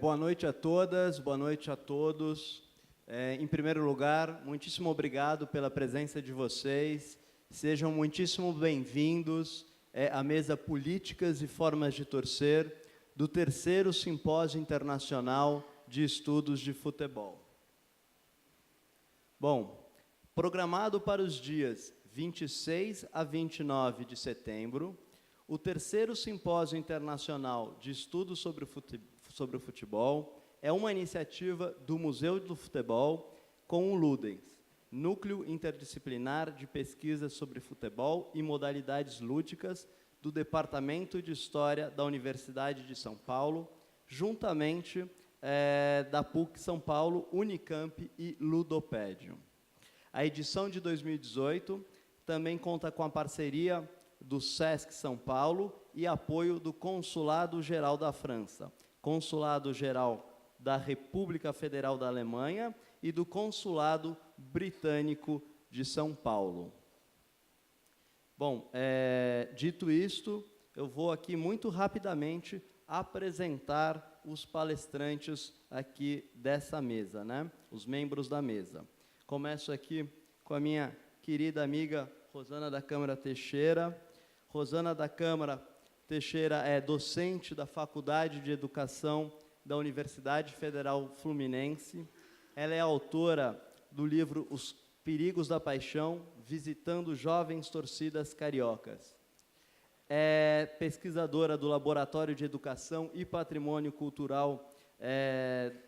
Boa noite a todas, boa noite a todos. Em primeiro lugar, muitíssimo obrigado pela presença de vocês. Sejam muitíssimo bem-vindos à mesa Políticas e Formas de Torcer do terceiro Simpósio Internacional de Estudos de Futebol. Bom, programado para os dias 26 a 29 de setembro, o terceiro Simpósio Internacional de Estudos sobre o Futebol é uma iniciativa do Museu do Futebol com o Ludens, Núcleo Interdisciplinar de Pesquisa sobre Futebol e Modalidades Lúdicas do Departamento de História da Universidade de São Paulo, juntamente da PUC São Paulo, Unicamp e Ludopédium. A edição de 2018 também conta com a parceria do SESC São Paulo e apoio do Consulado Geral da França, Consulado Geral da República Federal da Alemanha e do Consulado Britânico de São Paulo. Bom, dito isto, eu vou aqui muito rapidamente apresentar os palestrantes aqui dessa mesa, né? Os membros da mesa. Começo aqui com a minha querida amiga Rosana da Câmara Teixeira. Rosana da Câmara Teixeira é docente da Faculdade de Educação da Universidade Federal Fluminense. Ela é autora do livro Os Perigos da Paixão, Visitando Jovens Torcidas Cariocas. É pesquisadora do Laboratório de Educação e Patrimônio Cultural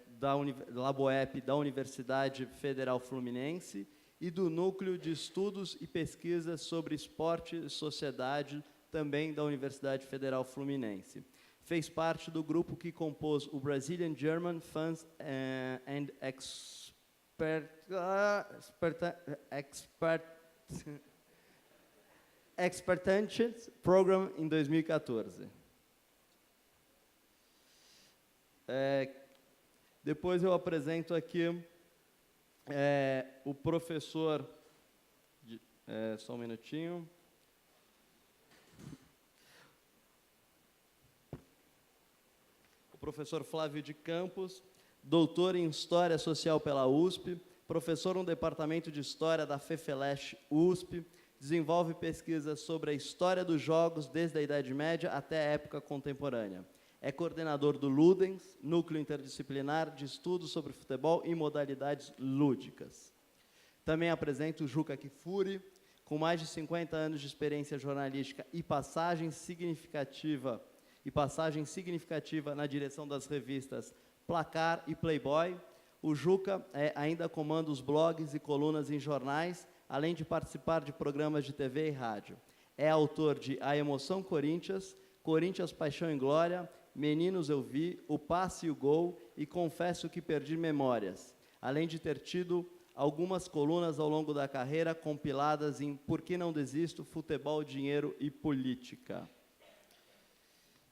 da Laboep da Universidade Federal Fluminense e do Núcleo de Estudos e Pesquisas sobre Esporte e Sociedade, também da Universidade Federal Fluminense. Fez parte do grupo que compôs o Brazilian German Fans and Expertise Program em 2014. Depois eu apresento aqui o professor... só um minutinho. O professor Flávio de Campos, doutor em História Social pela USP, professor no Departamento de História da FEFELESH USP, desenvolve pesquisas sobre a história dos jogos desde a Idade Média até a época contemporânea. É coordenador do Ludens, Núcleo Interdisciplinar de Estudos sobre Futebol e Modalidades Lúdicas. Também apresenta o Juca Kfouri, com mais de 50 anos de experiência jornalística e passagem significativa na direção das revistas Placar e Playboy. O Juca ainda comanda os blogs e colunas em jornais, além de participar de programas de TV e rádio. É autor de A Emoção Corinthians, Corinthians Paixão e Glória, Meninos Eu Vi, O Passe e o Gol e Confesso que Perdi Memórias, além de ter tido algumas colunas ao longo da carreira compiladas em Por que Não Desisto, Futebol, Dinheiro e Política.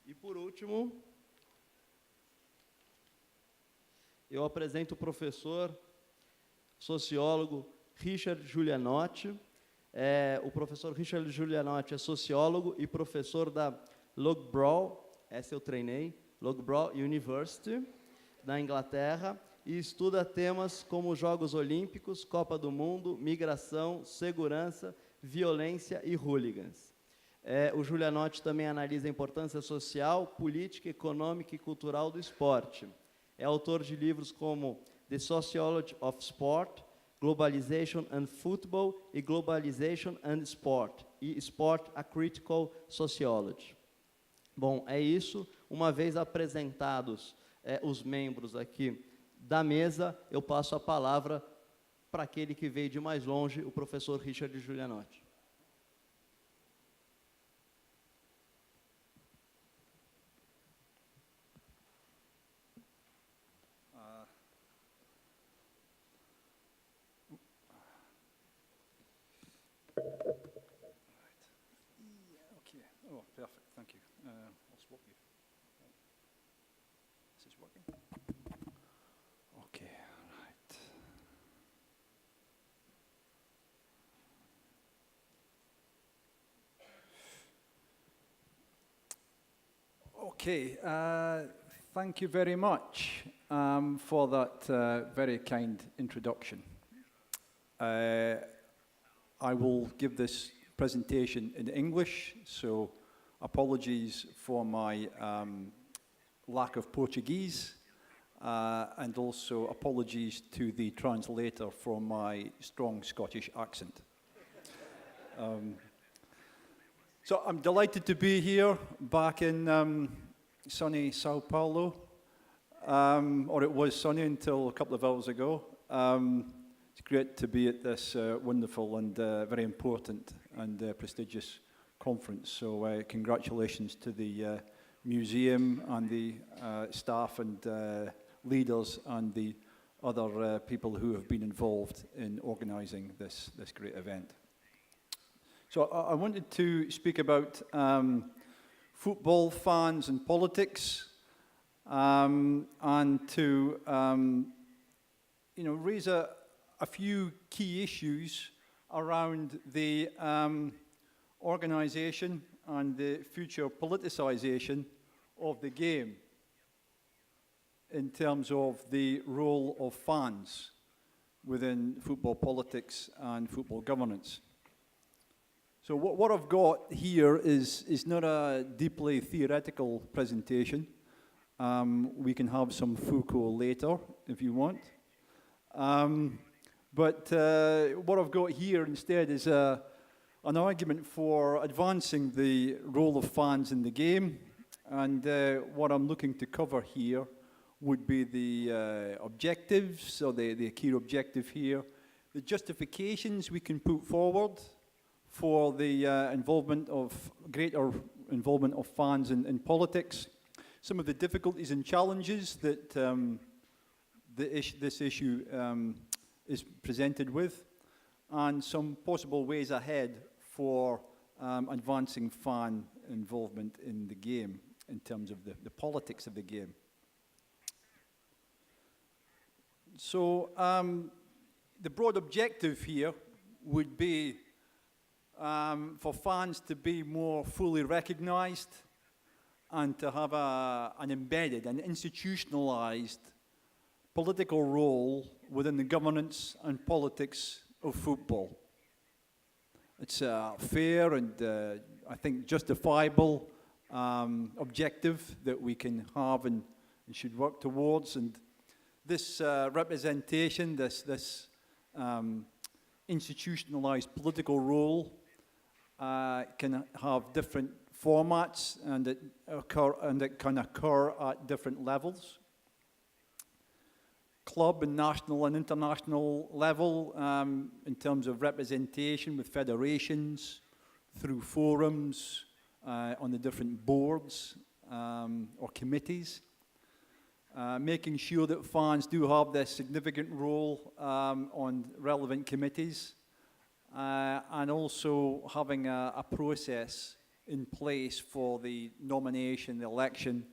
E, por último, eu apresento o professor sociólogo Richard Giulianotti. O professor Richard Giulianotti é sociólogo e professor da Loughborough, essa eu treinei, Loughborough University, na Inglaterra, e estuda temas como Jogos Olímpicos, Copa do Mundo, migração, segurança, violência e hooligans. O Giulianotti também analisa a importância social, política, econômica e cultural do esporte. É autor de livros como The Sociology of Sport, Globalization and Football e Globalization and Sport, e Sport, a Critical Sociology. Bom, é isso. Uma vez apresentados os membros aqui da mesa, eu passo a palavra para aquele que veio de mais longe, o professor Richard Giulianotti. Oh, perfect. Thank you. I'll swap you. Is this working? Okay, right. Okay. Thank you very much for that very kind introduction. I will give this presentation in English, so apologies for my lack of Portuguese, and also apologies to the translator for my strong Scottish accent. So I'm delighted to be here back in sunny Sao Paulo, or it was sunny until a couple of hours ago. It's great to be at this wonderful and very important and prestigious conference. So congratulations to the museum and the staff and leaders and the other people who have been involved in organising this great event. So I wanted to speak about football fans and politics, and to raise a few key issues around the organisation and the future politicisation of the game in terms of the role of fans within football politics and football governance. So what I've got here is not a deeply theoretical presentation. We can have some Foucault later if you want. But what I've got here instead is an argument for advancing the role of fans in the game. And what I'm looking to cover here would be the objectives, or the key objective here, the justifications we can put forward for the greater involvement of fans in politics, some of the difficulties and challenges that this issue is presented with, and some possible ways ahead for advancing fan involvement in the game in terms of the politics of the game. So the broad objective here would be for fans to be more fully recognized and to have an embedded and institutionalized political role within the governance and politics of football. It's a fair and I think justifiable objective that we can have and should work towards. And this representation, this institutionalized political role can have different formats, and it can occur at different levels. Club and national and international level, in terms of representation with federations, through forums, on the different boards or committees. Making sure that fans do have this significant role on relevant committees, and also having a process in place for the nomination, the election,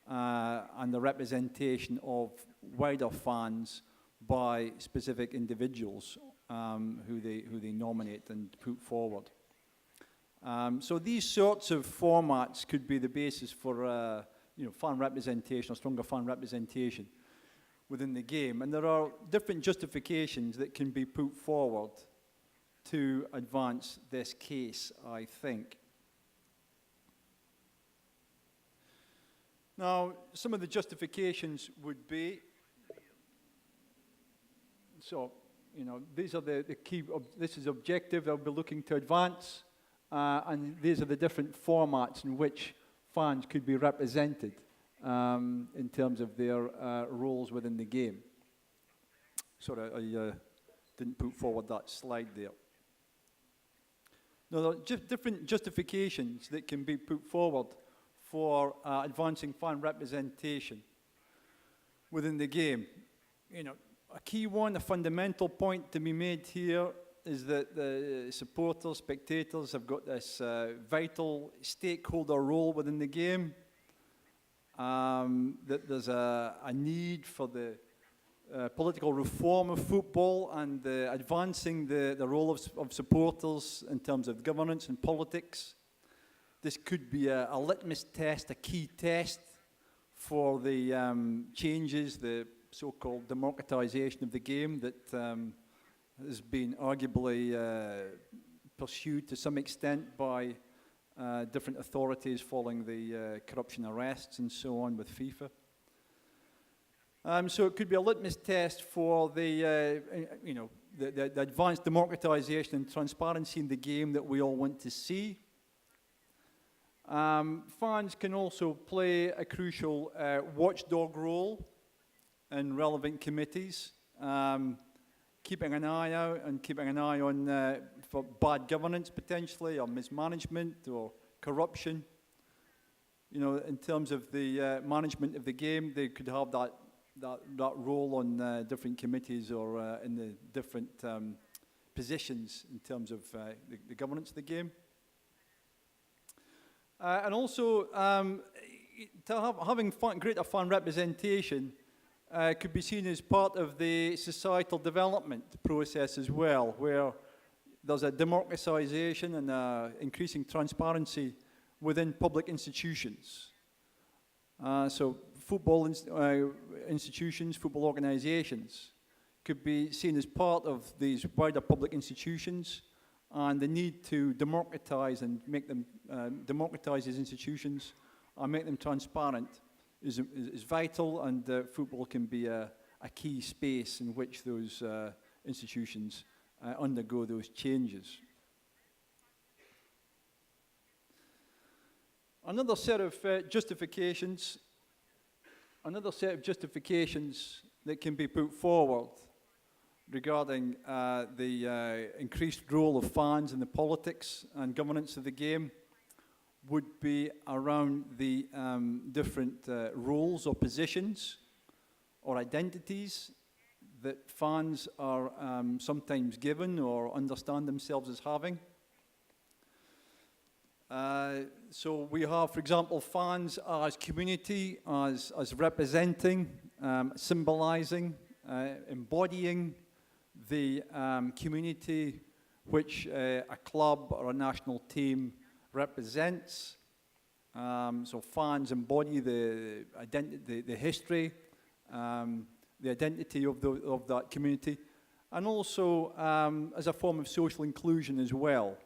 and the representation of wider fans by specific individuals who they nominate and put forward. So these sorts of formats could be the basis for fan representation, or stronger fan representation within the game. And there are different justifications that can be put forward to advance this case, I think. Now, some of the justifications would be, these are the key, this is objective I'll be looking to advance, and these are the different formats in which fans could be represented in terms of their roles within the game. Sorry, I didn't put forward that slide there. Now, there are different justifications that can be put forward for advancing fan representation within the game. A key one, a fundamental point to be made here is that the supporters, spectators have got this vital stakeholder role within the game, that there's a need for the political reform of football and advancing the role of supporters in terms of governance and politics. This could be a litmus test, a key test for the changes, the so-called democratization of the game that has been arguably pursued to some extent by different authorities following the corruption arrests and so on with FIFA. So it could be a litmus test for the, the advanced democratization and transparency in the game that we all want to see. Fans can also play a crucial watchdog role in relevant committees, keeping an eye out and keeping an eye on for bad governance potentially, or mismanagement, or corruption. You know, in terms of the management of the game, they could have that role on different committees or in the different positions in terms of the governance of the game. And also, having greater fan representation could be seen as part of the societal development process as well, where there's a democratization and increasing transparency within public institutions. So football institutions, football organizations could be seen as part of these wider public institutions, and the need to democratize and make them democratize these institutions and make them transparent is vital, and football can be a key space in which those institutions undergo those changes. Another set of justifications that can be put forward regarding the increased role of fans in the politics and governance of the game would be around the different roles or positions or identities that fans are sometimes given or understand themselves as having. So we have, for example, fans as community, as representing, symbolizing, embodying the community which a club or a national team represents. So fans embody the identity, the history, the identity of that community, and also as a form of social inclusion as well.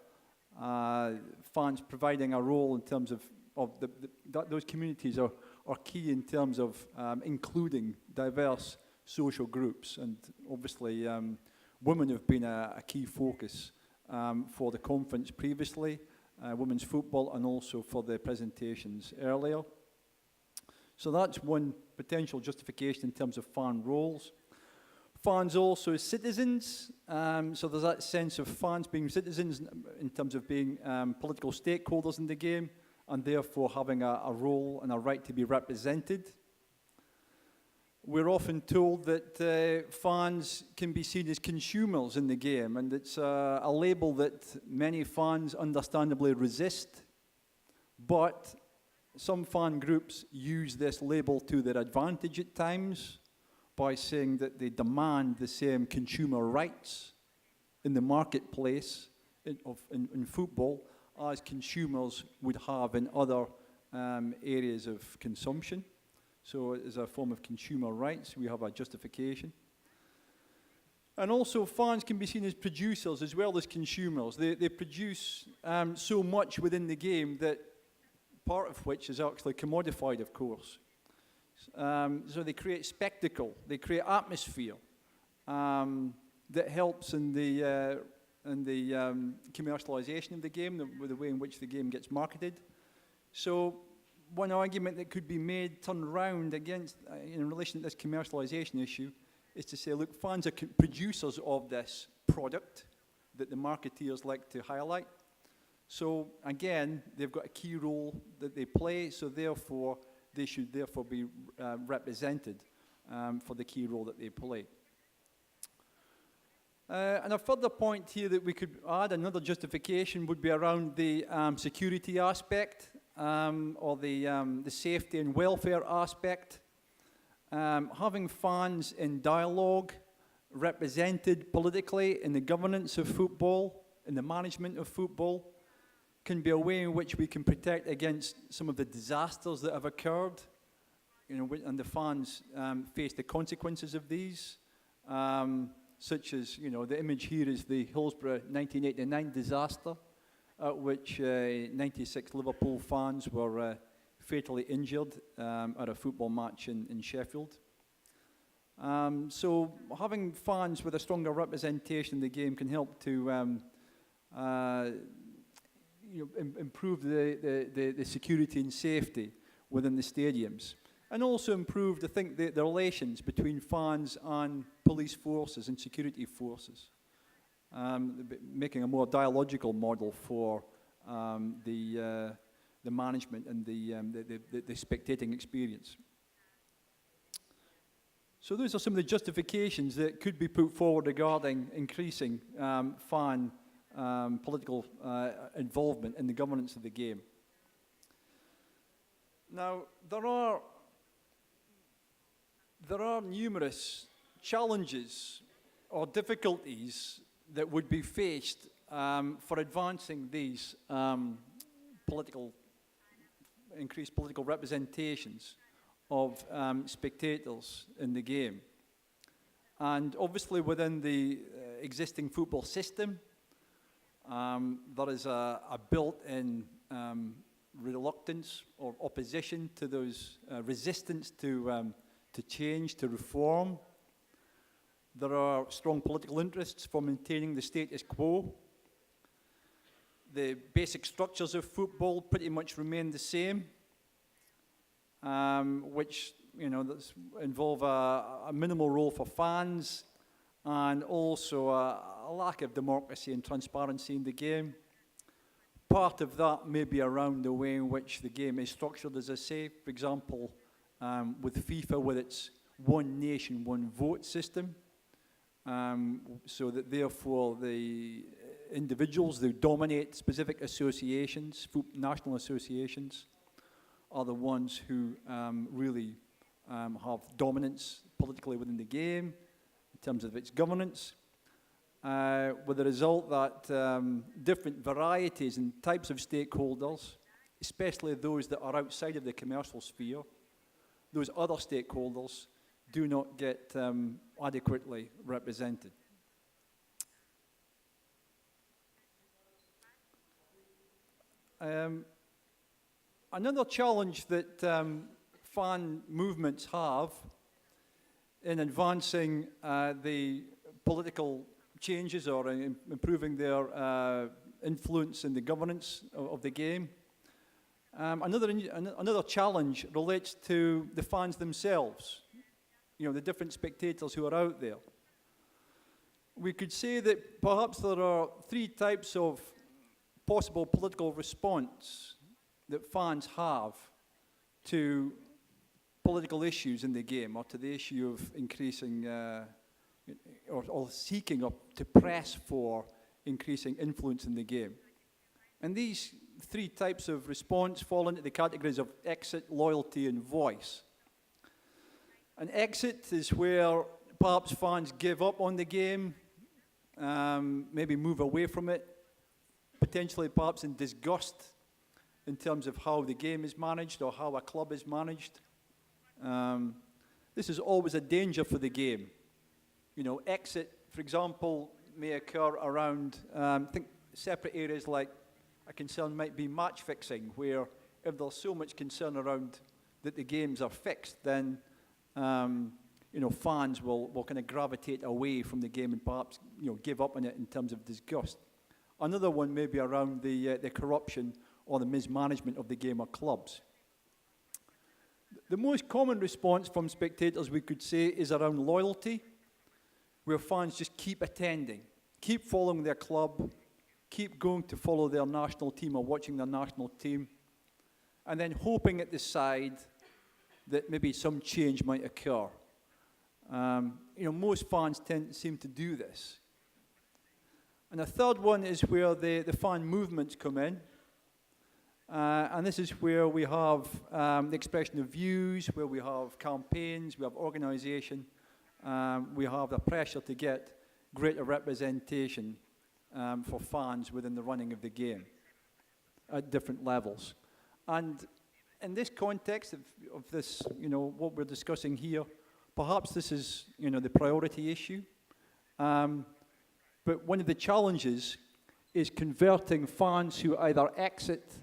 Fans providing a role in terms of those communities are key in terms of including diverse social groups, and obviously women have been a key focus for the conference previously, women's football, and also for the presentations earlier. So that's one potential justification in terms of fan roles. Fans also as citizens, so there's that sense of fans being citizens in terms of being political stakeholders in the game, and therefore having a role and a right to be represented. We're often told that fans can be seen as consumers in the game, and it's a label that many fans understandably resist, but some fan groups use this label to their advantage at times by saying that they demand the same consumer rights in the marketplace in football as consumers would have in other areas of consumption. So as a form of consumer rights, we have a justification. And also fans can be seen as producers as well as consumers. They produce so much within the game that part of which is actually commodified, of course. So they create spectacle, they create atmosphere that helps in the commercialization of the game, the way in which the game gets marketed. So one argument that could be made, turned around against, in relation to this commercialization issue, is to say, look, fans are producers of this product that the marketeers like to highlight. So again, they've got a key role that they play, so therefore, they should therefore be represented for the key role that they play. And a further point here that we could add, another justification, would be around the security aspect, or the safety and welfare aspect. Having fans in dialogue, represented politically in the governance of football, in the management of football, can be a way in which we can protect against some of the disasters that have occurred and the fans face the consequences of these, such as, the image here is the Hillsborough 1989 disaster, at which 96 Liverpool fans were fatally injured at a football match in Sheffield. So having fans with a stronger representation in the game can help to improve the security and safety within the stadiums, and also improve, the relations between fans and police forces and security forces, making a more dialogical model for the management and the spectating experience. So those are some of the justifications that could be put forward regarding increasing fan political involvement in the governance of the game. Now, there are numerous challenges or difficulties that would be faced for advancing these increased political representations of spectators in the game. And obviously within the existing football system, there is a built-in reluctance or opposition to those, resistance to change, to reform. There are strong political interests for maintaining the status quo. The basic structures of football pretty much remain the same, which involve a minimal role for fans, and also a lack of democracy and transparency in the game. Part of that may be around the way in which the game is structured, as I say. For example, with FIFA, with its one nation, one vote system, so that therefore the individuals who dominate specific associations, national associations, are the ones who really have dominance politically within the game in terms of its governance, with the result that different varieties and types of stakeholders, especially those that are outside of the commercial sphere, those other stakeholders do not get adequately represented. Another challenge that fan movements have in advancing the political changes or improving their influence in the governance of the game. Another challenge relates to the fans themselves, the different spectators who are out there. We could say that perhaps there are three types of possible political response that fans have to political issues in the game, or to the issue of increasing or seeking to press for increasing influence in the game. And these three types of response fall into the categories of exit, loyalty, and voice. An exit is where perhaps fans give up on the game, maybe move away from it, potentially perhaps in disgust in terms of how the game is managed or how a club is managed. This is always a danger for the game. Exit, for example, may occur around, I think separate areas like a concern might be match fixing, where if there's so much concern around that the games are fixed, then fans will kind of gravitate away from the game and perhaps give up on it in terms of disgust. Another one may be around the corruption or the mismanagement of the game or clubs. The most common response from spectators, we could say, is around loyalty, where fans just keep attending, keep following their club, keep going to follow their national team or watching their national team, and then hoping at the side that maybe some change might occur. Most fans seem to do this. And the third one is where the fan movements come in. And this is where we have the expression of views, where we have campaigns, we have organisation, we have the pressure to get greater representation for fans within the running of the game at different levels. And in this context of this, what we're discussing here, perhaps this is, the priority issue. But one of the challenges is converting fans who either exit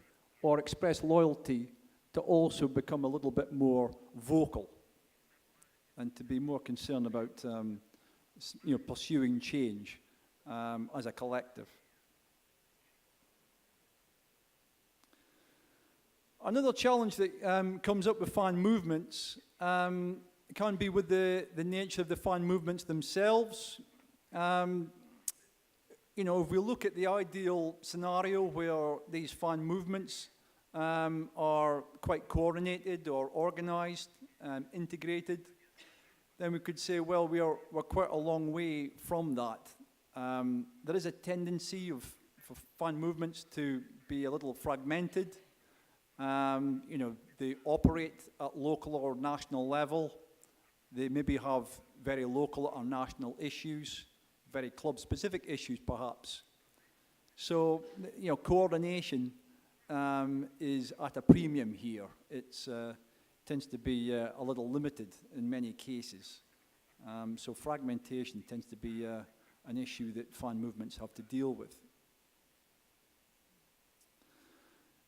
or express loyalty to also become a little bit more vocal and to be more concerned about, pursuing change as a collective. Another challenge that comes up with fan movements can be with the nature of the fan movements themselves. If we look at the ideal scenario where these fan movements are quite coordinated or organized, integrated, then we could say, well, we're quite a long way from that. There is a tendency for fan movements to be a little fragmented. They operate at local or national level. They maybe have very local or national issues, very club-specific issues, perhaps. So, coordination is at a premium here. It tends to be a little limited in many cases. So fragmentation tends to be an issue that fan movements have to deal with.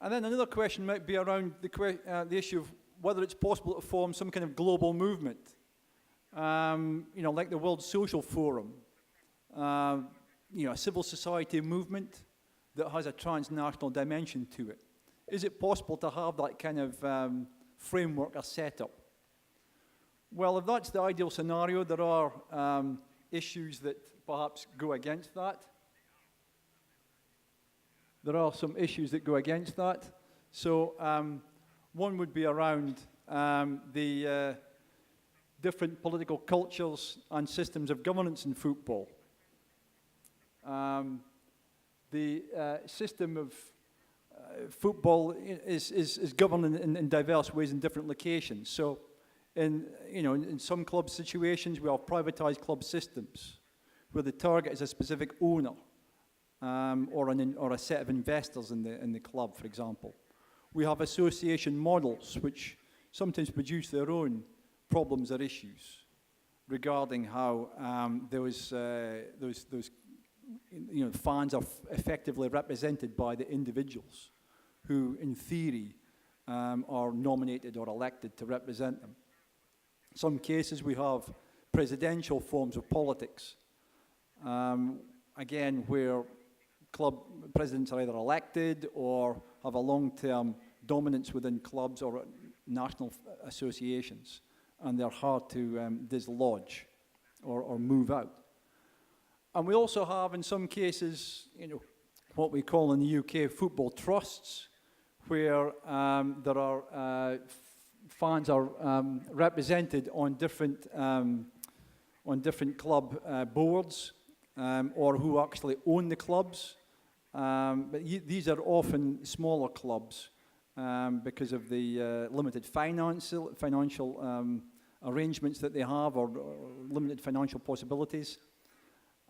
And then another question might be around the issue of whether it's possible to form some kind of global movement, like the World Social Forum, a civil society movement that has a transnational dimension to it. Is it possible to have that kind of framework or setup? Well, if that's the ideal scenario, there are issues that perhaps go against that. There are some issues that go against that. So one would be around the different political cultures and systems of governance in football. The system of football is governed in diverse ways in different locations. So in some club situations, we have privatized club systems where the target is a specific owner. Or a set of investors in the club, for example. We have association models which sometimes produce their own problems or issues regarding how those fans are effectively represented by the individuals who, in theory, are nominated or elected to represent them. In some cases, we have presidential forms of politics, again, where club presidents are either elected or have a long-term dominance within clubs or national associations, and they're hard to dislodge or move out. And we also have, in some cases, what we call in the UK football trusts, where there are fans are represented on different club boards, or who actually own the clubs. But these are often smaller clubs because of the limited financial arrangements that they have, or limited financial possibilities.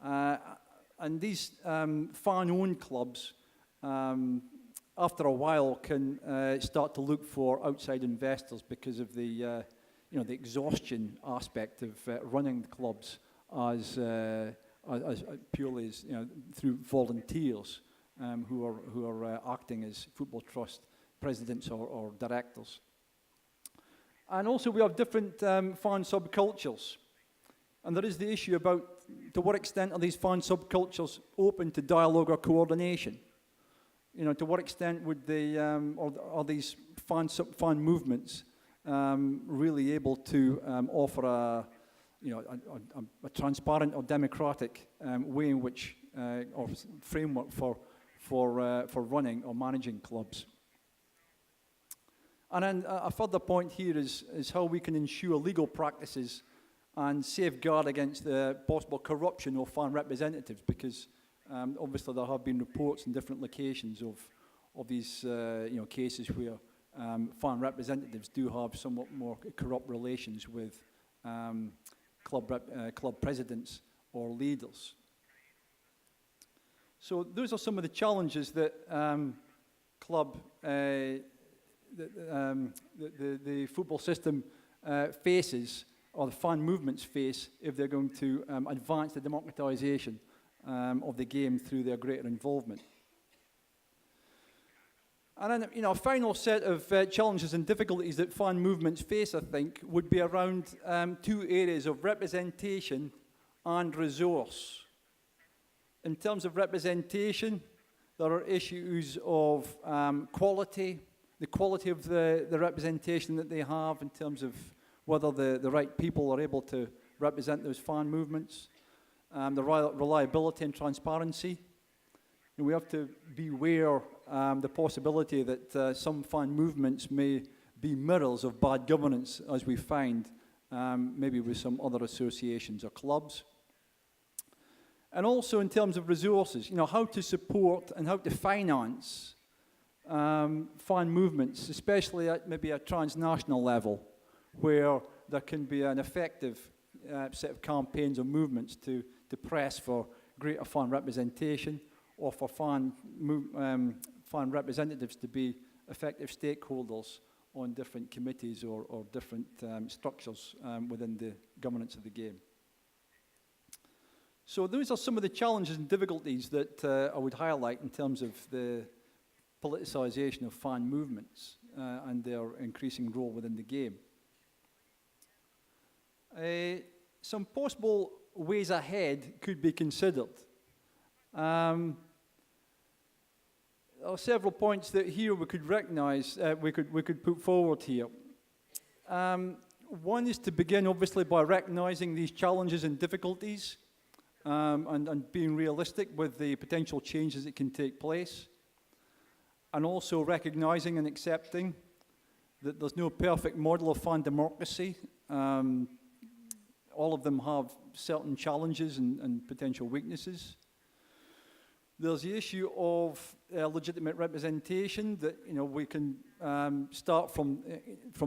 And these fan-owned clubs, after a while, can start to look for outside investors because of the exhaustion aspect of running the clubs as purely as through volunteers who are acting as football trust presidents or directors. And also we have different fan subcultures, and there is the issue about to what extent are these fan subcultures open to dialogue or coordination? To what extent would they or are these fan movements really able to offer a transparent or democratic way in which, or framework for running or managing clubs. And then a further point here is how we can ensure legal practices and safeguard against the possible corruption of fan representatives, because obviously there have been reports in different locations of these cases where fan representatives do have somewhat more corrupt relations with club presidents or leaders. So those are some of the challenges that club the football system faces, or the fan movements face, if they're going to advance the democratization of the game through their greater involvement. And then, a final set of challenges and difficulties that fan movements face, I think, would be around two areas of representation and resource. In terms of representation, there are issues of quality, the quality of the representation that they have in terms of whether the right people are able to represent those fan movements, the reliability and transparency. And we have to beware the possibility that some fan movements may be mirrors of bad governance, as we find maybe with some other associations or clubs. And also in terms of resources, how to support and how to finance fan movements, especially at maybe a transnational level, where there can be an effective set of campaigns or movements to press for greater fan representation, or for fan representatives to be effective stakeholders on different committees or different structures within the governance of the game. So those are some of the challenges and difficulties that I would highlight in terms of the politicization of fan movements and their increasing role within the game. Some possible ways ahead could be considered. There are several points that here we could recognize, we could put forward here. One is to begin, obviously, by recognizing these challenges and difficulties and being realistic with the potential changes that can take place. And also recognizing and accepting that there's no perfect model of fan democracy. All of them have certain challenges and potential weaknesses. There's the issue of legitimate representation that we can start from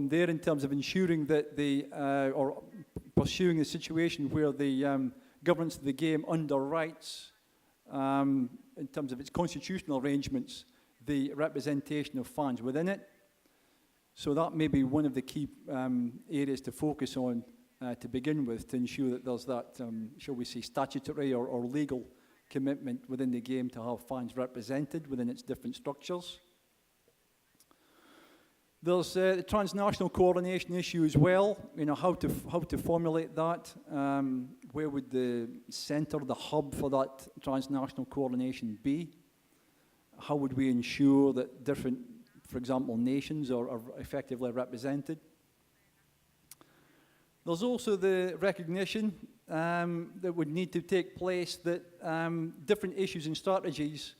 there in terms of ensuring that or pursuing a situation where the governance of the game underwrites, in terms of its constitutional arrangements, the representation of fans within it. So that may be one of the key areas to focus on to begin with, to ensure that there's that, shall we say, statutory or legal commitment within the game to have fans represented within its different structures. There's the transnational coordination issue as well. How to formulate that. Where would the centre, the hub for that transnational coordination be? How would we ensure that different, for example, nations are effectively represented? There's also the recognition that would need to take place that different issues and strategies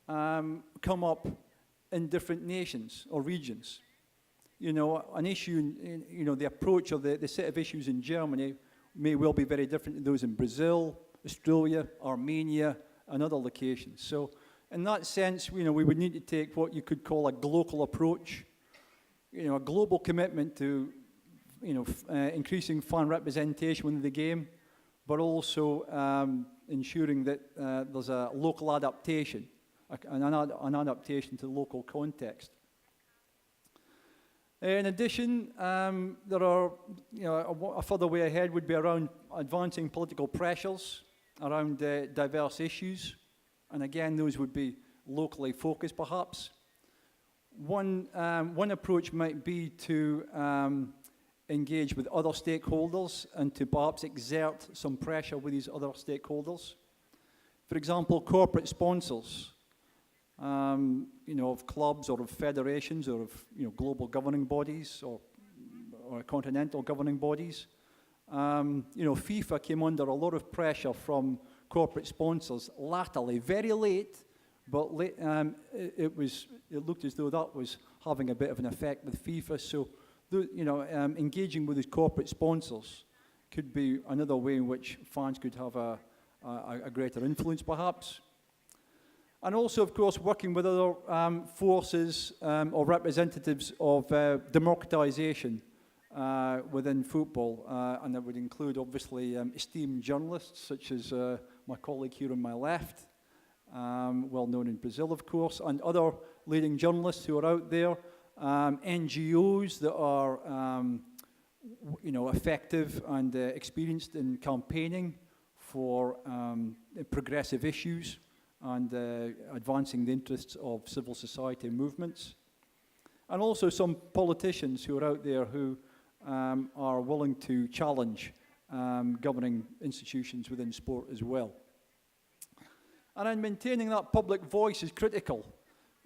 come up in different nations or regions. An issue, the approach of the set of issues in Germany may well be very different to those in Brazil, Australia, Armenia, and other locations. So in that sense, we would need to take what you could call a global approach, a global commitment to increasing fan representation within the game, but also ensuring that there's a local adaptation, an adaptation to the local context. In addition, there are, a further way ahead would be around advancing political pressures around diverse issues, and again, those would be locally focused, perhaps. One approach might be to engage with other stakeholders and to perhaps exert some pressure with these other stakeholders. For example, corporate sponsors, of clubs or of federations or of global governing bodies or continental governing bodies. FIFA came under a lot of pressure from corporate sponsors latterly, very late, but it looked as though that was having a bit of an effect with FIFA. So, engaging with these corporate sponsors could be another way in which fans could have a greater influence, perhaps. And also, of course, working with other forces or representatives of democratization within football. And that would include, obviously, esteemed journalists, such as my colleague here on my left, well known in Brazil, of course, and other leading journalists who are out there NGOs that are effective and experienced in campaigning for progressive issues and advancing the interests of civil society movements. And also some politicians who are out there who are willing to challenge governing institutions within sport as well. And then maintaining that public voice is critical.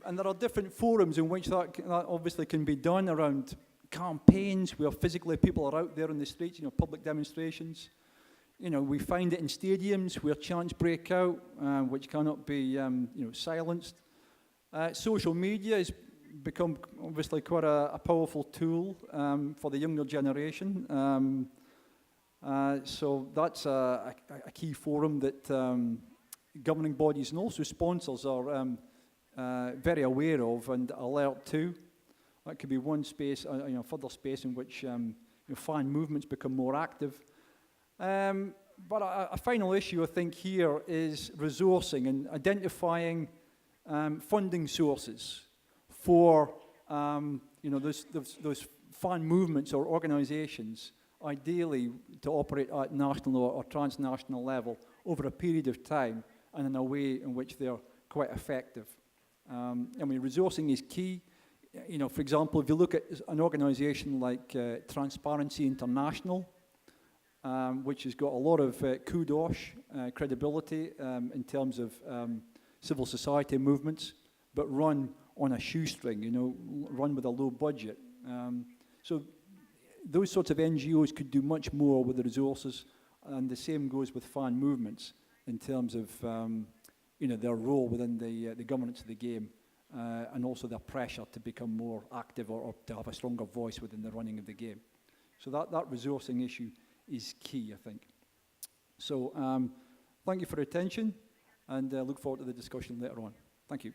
And there are different forums in which that obviously can be done, around campaigns where physically people are out there in the streets, public demonstrations. We find it in stadiums where chants break out, which cannot be silenced. Social media has become obviously quite a powerful tool for the younger generation. So that's a key forum that governing bodies and also sponsors are very aware of and alert to. That could be one space, further space in which fan movements become more active. But a final issue, I think, here is resourcing and identifying funding sources for those fan movements or organizations, ideally to operate at national or transnational level over a period of time and in a way in which they're quite effective. Resourcing is key. For example, if you look at an organization like Transparency International, which has got a lot of kudos, credibility in terms of civil society movements, but run on a shoestring, run with a low budget. So those sorts of NGOs could do much more with the resources, and the same goes with fan movements in terms of their role within the governance of the game, and also their pressure to become more active or to have a stronger voice within the running of the game. So that resourcing issue is key, I think. So thank you for your attention, and look forward to the discussion later on. Thank you.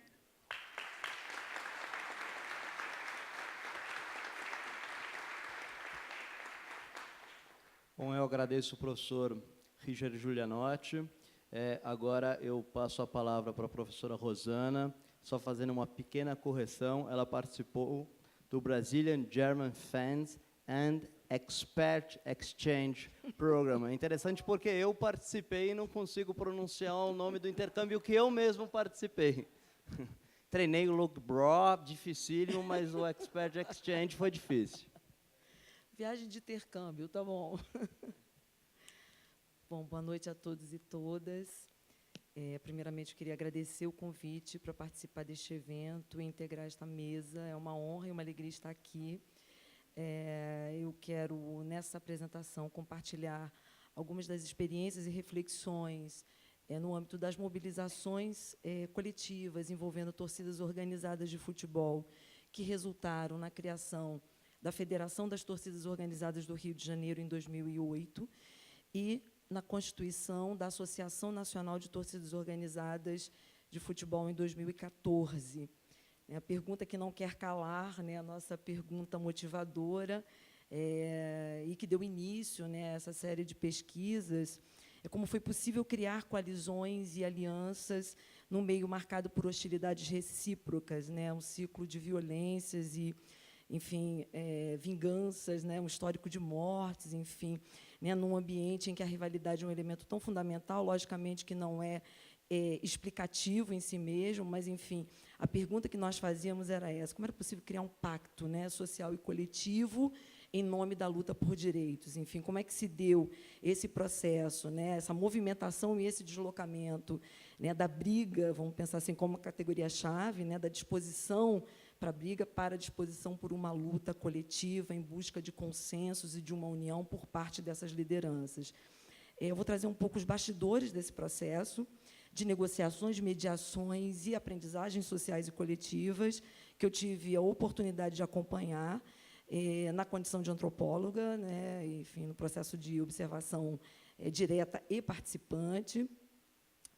Bom, eu agradeço o professor Richard Giulianotti. Agora eu passo a palavra para a professora Rosana, só fazendo uma pequena correção. Ela participou do Brazilian German Fans and Expert Exchange Program. É interessante porque eu participei e não consigo pronunciar o nome do intercâmbio que eu mesmo participei. Treinei o Look Bro, dificílimo, mas o Expert Exchange foi difícil. Viagem de intercâmbio, tá bom. Bom, boa noite a todos e todas. Primeiramente, eu queria agradecer o convite para participar deste evento e integrar esta mesa. É uma honra e uma alegria estar aqui. Eu quero, nessa apresentação, compartilhar algumas das experiências e reflexões no âmbito das mobilizações coletivas envolvendo torcidas organizadas de futebol, que resultaram na criação da Federação das Torcidas Organizadas do Rio de Janeiro, em 2008, e na constituição da Associação Nacional de Torcidas Organizadas de Futebol, em 2014. A pergunta que não quer calar, a nossa pergunta motivadora, e que deu início a essa série de pesquisas, é como foi possível criar coalizões e alianças num meio marcado por hostilidades recíprocas, um ciclo de violências e, enfim, vinganças, um histórico de mortes, enfim, num ambiente em que a rivalidade é um elemento tão fundamental, logicamente que não é explicativo em si mesmo, mas, enfim, a pergunta que nós fazíamos era essa: como era possível criar um pacto social e coletivo em nome da luta por direitos? Enfim, como é que se deu esse processo, essa movimentação e esse deslocamento da briga, vamos pensar assim como categoria-chave, da disposição para a briga, para a disposição por uma luta coletiva em busca de consensos e de uma união por parte dessas lideranças. Eu vou trazer um pouco os bastidores desse processo de negociações, mediações e aprendizagens sociais e coletivas que eu tive a oportunidade de acompanhar na condição de antropóloga, enfim, no processo de observação direta e participante,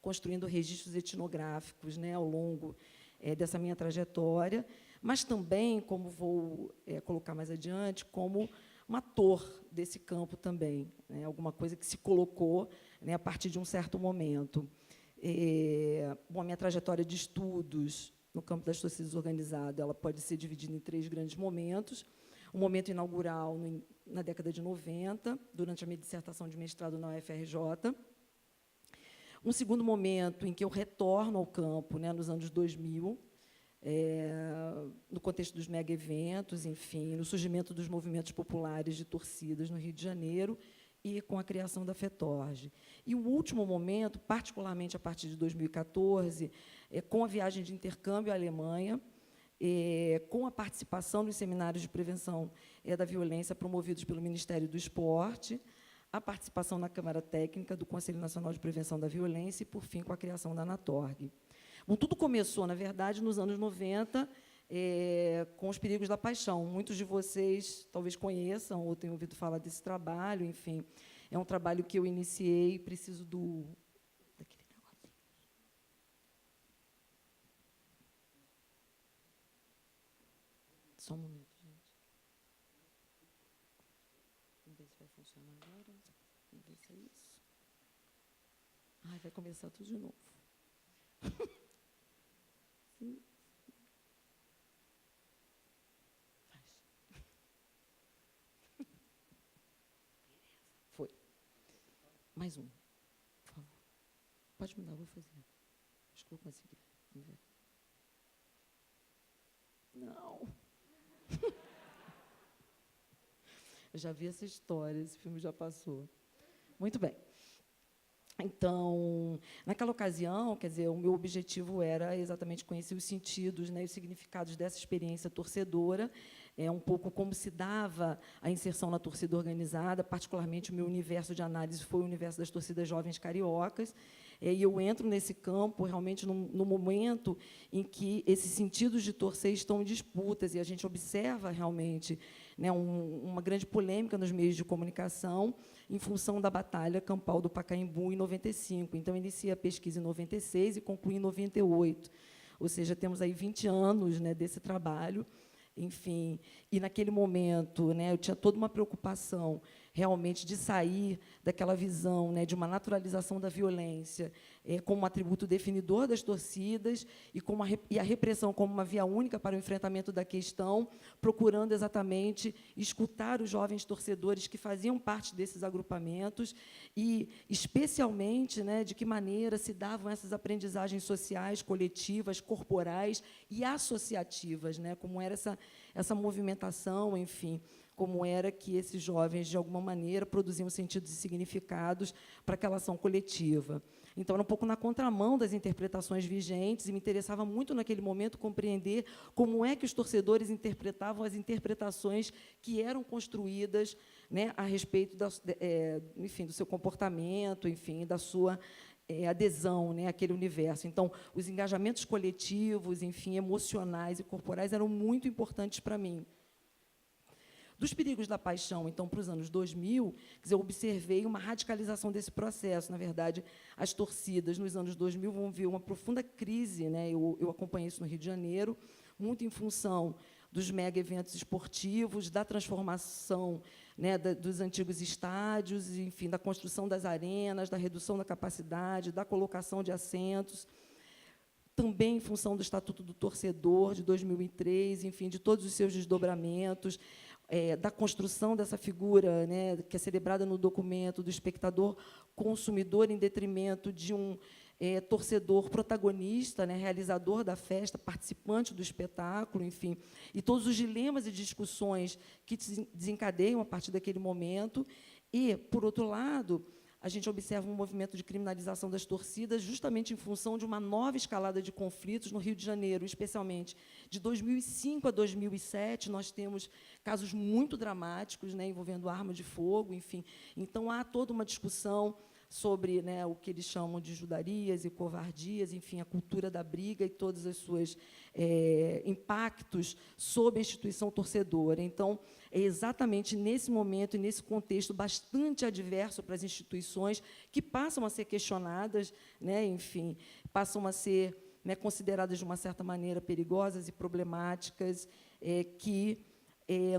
construindo registros etnográficos ao longo dessa minha trajetória, mas também, como vou colocar mais adiante, como um ator desse campo também, alguma coisa que se colocou a partir de um certo momento. Bom, a minha trajetória de estudos no campo das torcidas organizadas, ela pode ser dividida em 3 grandes momentos. O momento inaugural, na década de 90, durante a minha dissertação de mestrado na UFRJ. Um segundo momento em que eu retorno ao campo, né, nos anos 2000, no contexto dos mega-eventos, enfim, no surgimento dos movimentos populares de torcidas no Rio de Janeiro e com a criação da FETORG. E o último momento, particularmente a partir de 2014, com a viagem de intercâmbio à Alemanha, com a participação nos seminários de prevenção da violência promovidos pelo Ministério do Esporte, a participação na Câmara Técnica do Conselho Nacional de Prevenção da Violência e, por fim, com a criação da Anatorg. Bom, tudo começou, na verdade, nos anos 90, com os Perigos da Paixão. Muitos de vocês talvez conheçam ou tenham ouvido falar desse trabalho, enfim. É um trabalho que eu iniciei, preciso daquele negocinho. Só um momento, gente. Vamos ver se vai funcionar agora. Vamos ver se é isso. Ai, vai começar tudo de novo. Sim. Foi. Mais um, por favor. Pode mudar, eu vou fazer. Acho que vou conseguir. Vamos ver. Não. Eu já vi essa história, esse filme já passou. Muito bem. Então, naquela ocasião, quer dizer, o meu objetivo era exatamente conhecer os sentidos, né, os significados dessa experiência torcedora, um pouco como se dava a inserção na torcida organizada, particularmente o meu universo de análise foi o universo das torcidas jovens cariocas, e eu entro nesse campo realmente no momento em que esses sentidos de torcer estão em disputas, e a gente observa realmente, né, uma grande polêmica nos meios de comunicação em função da batalha campal do Pacaembu em 95. Então, iniciei a pesquisa em 96 e concluí em 98. Ou seja, temos aí 20 anos, né, desse trabalho. Enfim, e naquele momento, né, eu tinha toda uma preocupação realmente de sair daquela visão, né, de uma naturalização da violência como um atributo definidor das torcidas e a repressão como uma via única para o enfrentamento da questão, procurando exatamente escutar os jovens torcedores que faziam parte desses agrupamentos e, especialmente, né, de que maneira se davam essas aprendizagens sociais, coletivas, corporais e associativas, né, como era essa movimentação, enfim, como era que esses jovens, de alguma maneira, produziam sentidos e significados para aquela ação coletiva. Então, era um pouco na contramão das interpretações vigentes, e me interessava muito, naquele momento, compreender como é que os torcedores interpretavam as interpretações que eram construídas, né, a respeito enfim, do seu comportamento, enfim, da sua adesão, né, àquele universo. Então, os engajamentos coletivos, enfim, emocionais e corporais eram muito importantes para mim. Dos Perigos da Paixão, então, para os anos 2000, quer dizer, eu observei uma radicalização desse processo. Na verdade, as torcidas, nos anos 2000, vão ver uma profunda crise, né? Eu acompanhei isso no Rio de Janeiro, muito em função dos mega-eventos esportivos, da transformação, né, dos antigos estádios, enfim, da construção das arenas, da redução da capacidade, da colocação de assentos, também em função do Estatuto do Torcedor, de 2003, enfim, de todos os seus desdobramentos, da construção dessa figura, né, que é celebrada no documento do espectador consumidor em detrimento de um torcedor protagonista, né, realizador da festa, participante do espetáculo, enfim, e todos os dilemas e discussões que desencadeiam a partir daquele momento. E, por outro lado, a gente observa um movimento de criminalização das torcidas justamente em função de uma nova escalada de conflitos no Rio de Janeiro, especialmente de 2005 a 2007, nós temos casos muito dramáticos, né, envolvendo arma de fogo, enfim. Então, há toda uma discussão sobre, né, o que eles chamam de judarias e covardias, enfim, a cultura da briga e todos os seus impactos sobre a instituição torcedora. Então, é exatamente nesse momento e nesse contexto bastante adverso para as instituições que passam a ser questionadas, né, enfim, passam a ser, né, consideradas de uma certa maneira perigosas e problemáticas, que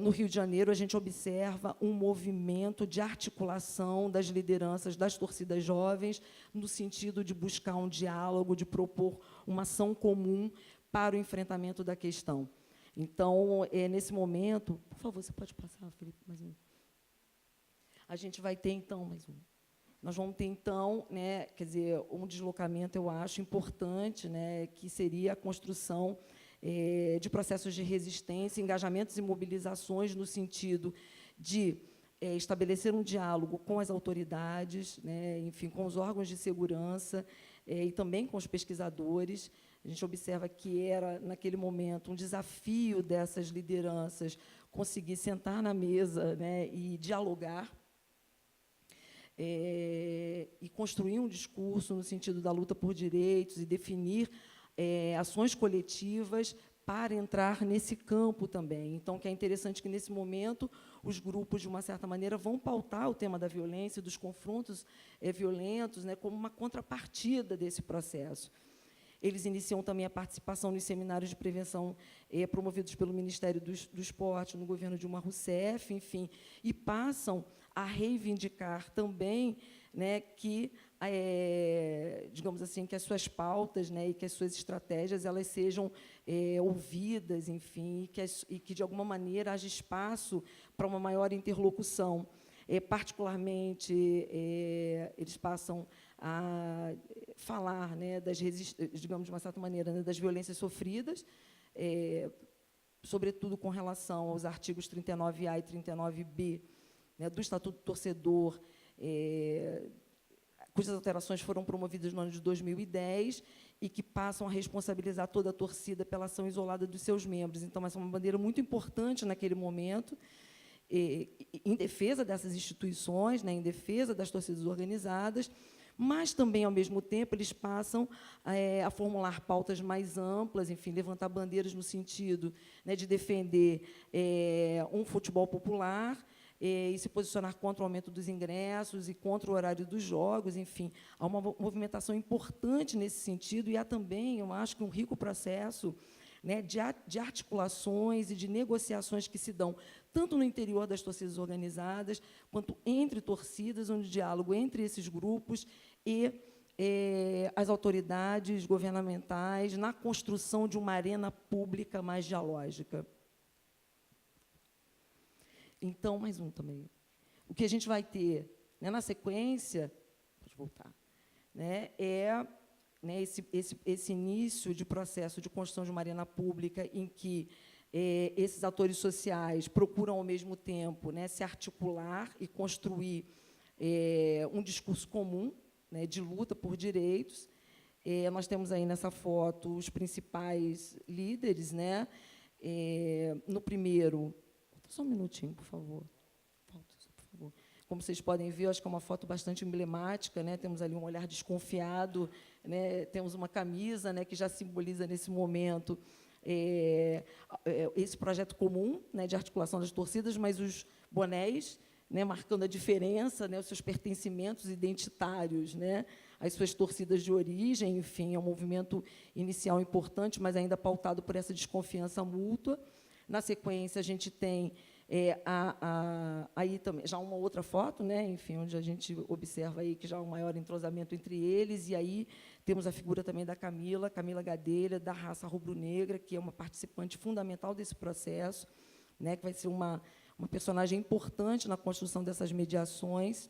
no Rio de Janeiro, a gente observa um movimento de articulação das lideranças das torcidas jovens, no sentido de buscar um diálogo, de propor uma ação comum para o enfrentamento da questão. Então, nesse momento, por favor, você pode passar, Felipe, mais um. A gente vai ter, então, mais um. Nós vamos ter, então, né, quer dizer, um deslocamento, eu acho, importante, né, que seria a construção de processos de resistência, engajamentos e mobilizações no sentido de estabelecer um diálogo com as autoridades, né, enfim, com os órgãos de segurança e também com os pesquisadores. A gente observa que era, naquele momento, um desafio dessas lideranças conseguir sentar na mesa, né, e dialogar, e construir um discurso no sentido da luta por direitos e definir ações coletivas para entrar nesse campo também. Então, que é interessante que, nesse momento, os grupos, de uma certa maneira, vão pautar o tema da violência, dos confrontos violentos, né, como uma contrapartida desse processo. Eles iniciam também a participação nos seminários de prevenção promovidos pelo Ministério do Esporte, no governo Dilma Rousseff, enfim, e passam a reivindicar também, né, que, digamos assim, que as suas pautas, né, e que as suas estratégias elas sejam ouvidas, enfim, e que, de alguma maneira, haja espaço para uma maior interlocução. Particularmente, eles passam a falar, né, digamos, de uma certa maneira, né, das violências sofridas, sobretudo com relação aos artigos 39A e 39B, né, do Estatuto do Torcedor, cujas alterações foram promovidas no ano de 2010 e que passam a responsabilizar toda a torcida pela ação isolada dos seus membros. Então, essa é uma bandeira muito importante naquele momento, em defesa dessas instituições, né, em defesa das torcidas organizadas, mas também, ao mesmo tempo, eles passam a formular pautas mais amplas, enfim, levantar bandeiras no sentido, né, de defender um futebol popular, e se posicionar contra o aumento dos ingressos e contra o horário dos jogos, enfim. Há uma movimentação importante nesse sentido, e há também, eu acho, que um rico processo, né, de articulações e de negociações que se dão tanto no interior das torcidas organizadas, quanto entre torcidas, onde o diálogo entre esses grupos e as autoridades governamentais na construção de uma arena pública mais dialógica. Então, mais um também. O que a gente vai ter, né, na sequência, pode voltar, né, né, esse início de processo de construção de uma arena pública em que esses atores sociais procuram, ao mesmo tempo, né, se articular e construir um discurso comum, né, de luta por direitos. Nós temos aí, nessa foto, os principais líderes, né? No primeiro... Só um minutinho, por favor. Por favor. Como vocês podem ver, acho que é uma foto bastante emblemática, né? Temos ali um olhar desconfiado, né? Temos uma camisa, né, que já simboliza, nesse momento, esse projeto comum, né, de articulação das torcidas, mas os bonés, né, marcando a diferença, né, os seus pertencimentos identitários, né, as suas torcidas de origem, enfim, é um movimento inicial importante, mas ainda pautado por essa desconfiança mútua. Na sequência, a gente tem aí também já uma outra foto, né, enfim, onde a gente observa aí que já há um maior entrosamento entre eles, e aí temos a figura também da Camila Gadelha, da raça rubro-negra, que é uma participante fundamental desse processo, né, que vai ser uma personagem importante na construção dessas mediações.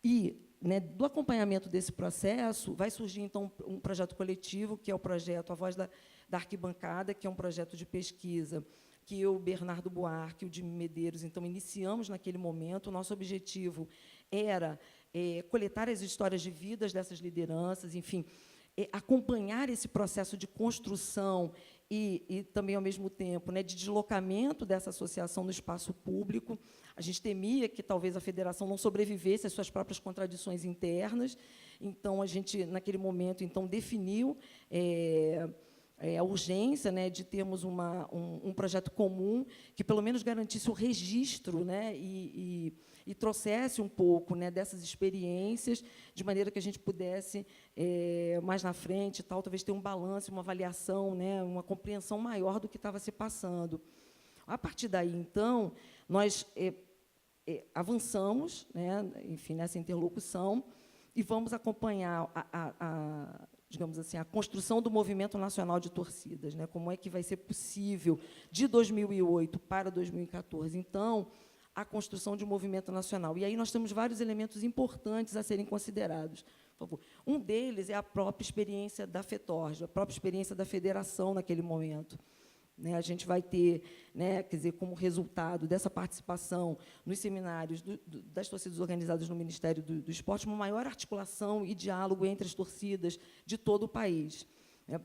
E, né, do acompanhamento desse processo, vai surgir, então, um projeto coletivo, que é o projeto A Voz da Arquibancada, que é um projeto de pesquisa que eu, Bernardo Buarque, o Jimmy Medeiros, então, iniciamos naquele momento. O nosso objetivo era coletar as histórias de vidas dessas lideranças, enfim, acompanhar esse processo de construção e também, ao mesmo tempo, né, de deslocamento dessa associação no espaço público. A gente temia que, talvez, a federação não sobrevivesse às suas próprias contradições internas. Então, a gente, naquele momento, então, definiu a urgência, né, de termos um projeto comum que, pelo menos, garantisse o registro, né, e trouxesse um pouco, né, dessas experiências, de maneira que a gente pudesse, mais na frente, talvez ter um balanço, uma avaliação, né, uma compreensão maior do que estava se passando. A partir daí, então, nós avançamos, né, enfim, nessa interlocução, e vamos acompanhar digamos assim, a construção do movimento nacional de torcidas, né? Como é que vai ser possível, de 2008 para 2014, então, a construção de um movimento nacional. E aí nós temos vários elementos importantes a serem considerados. Por favor. Um deles é a própria experiência da FETORJ, a própria experiência da federação naquele momento. Né, a gente vai ter, né, quer dizer, como resultado dessa participação nos seminários das torcidas organizadas no Ministério do Esporte, uma maior articulação e diálogo entre as torcidas de todo o país.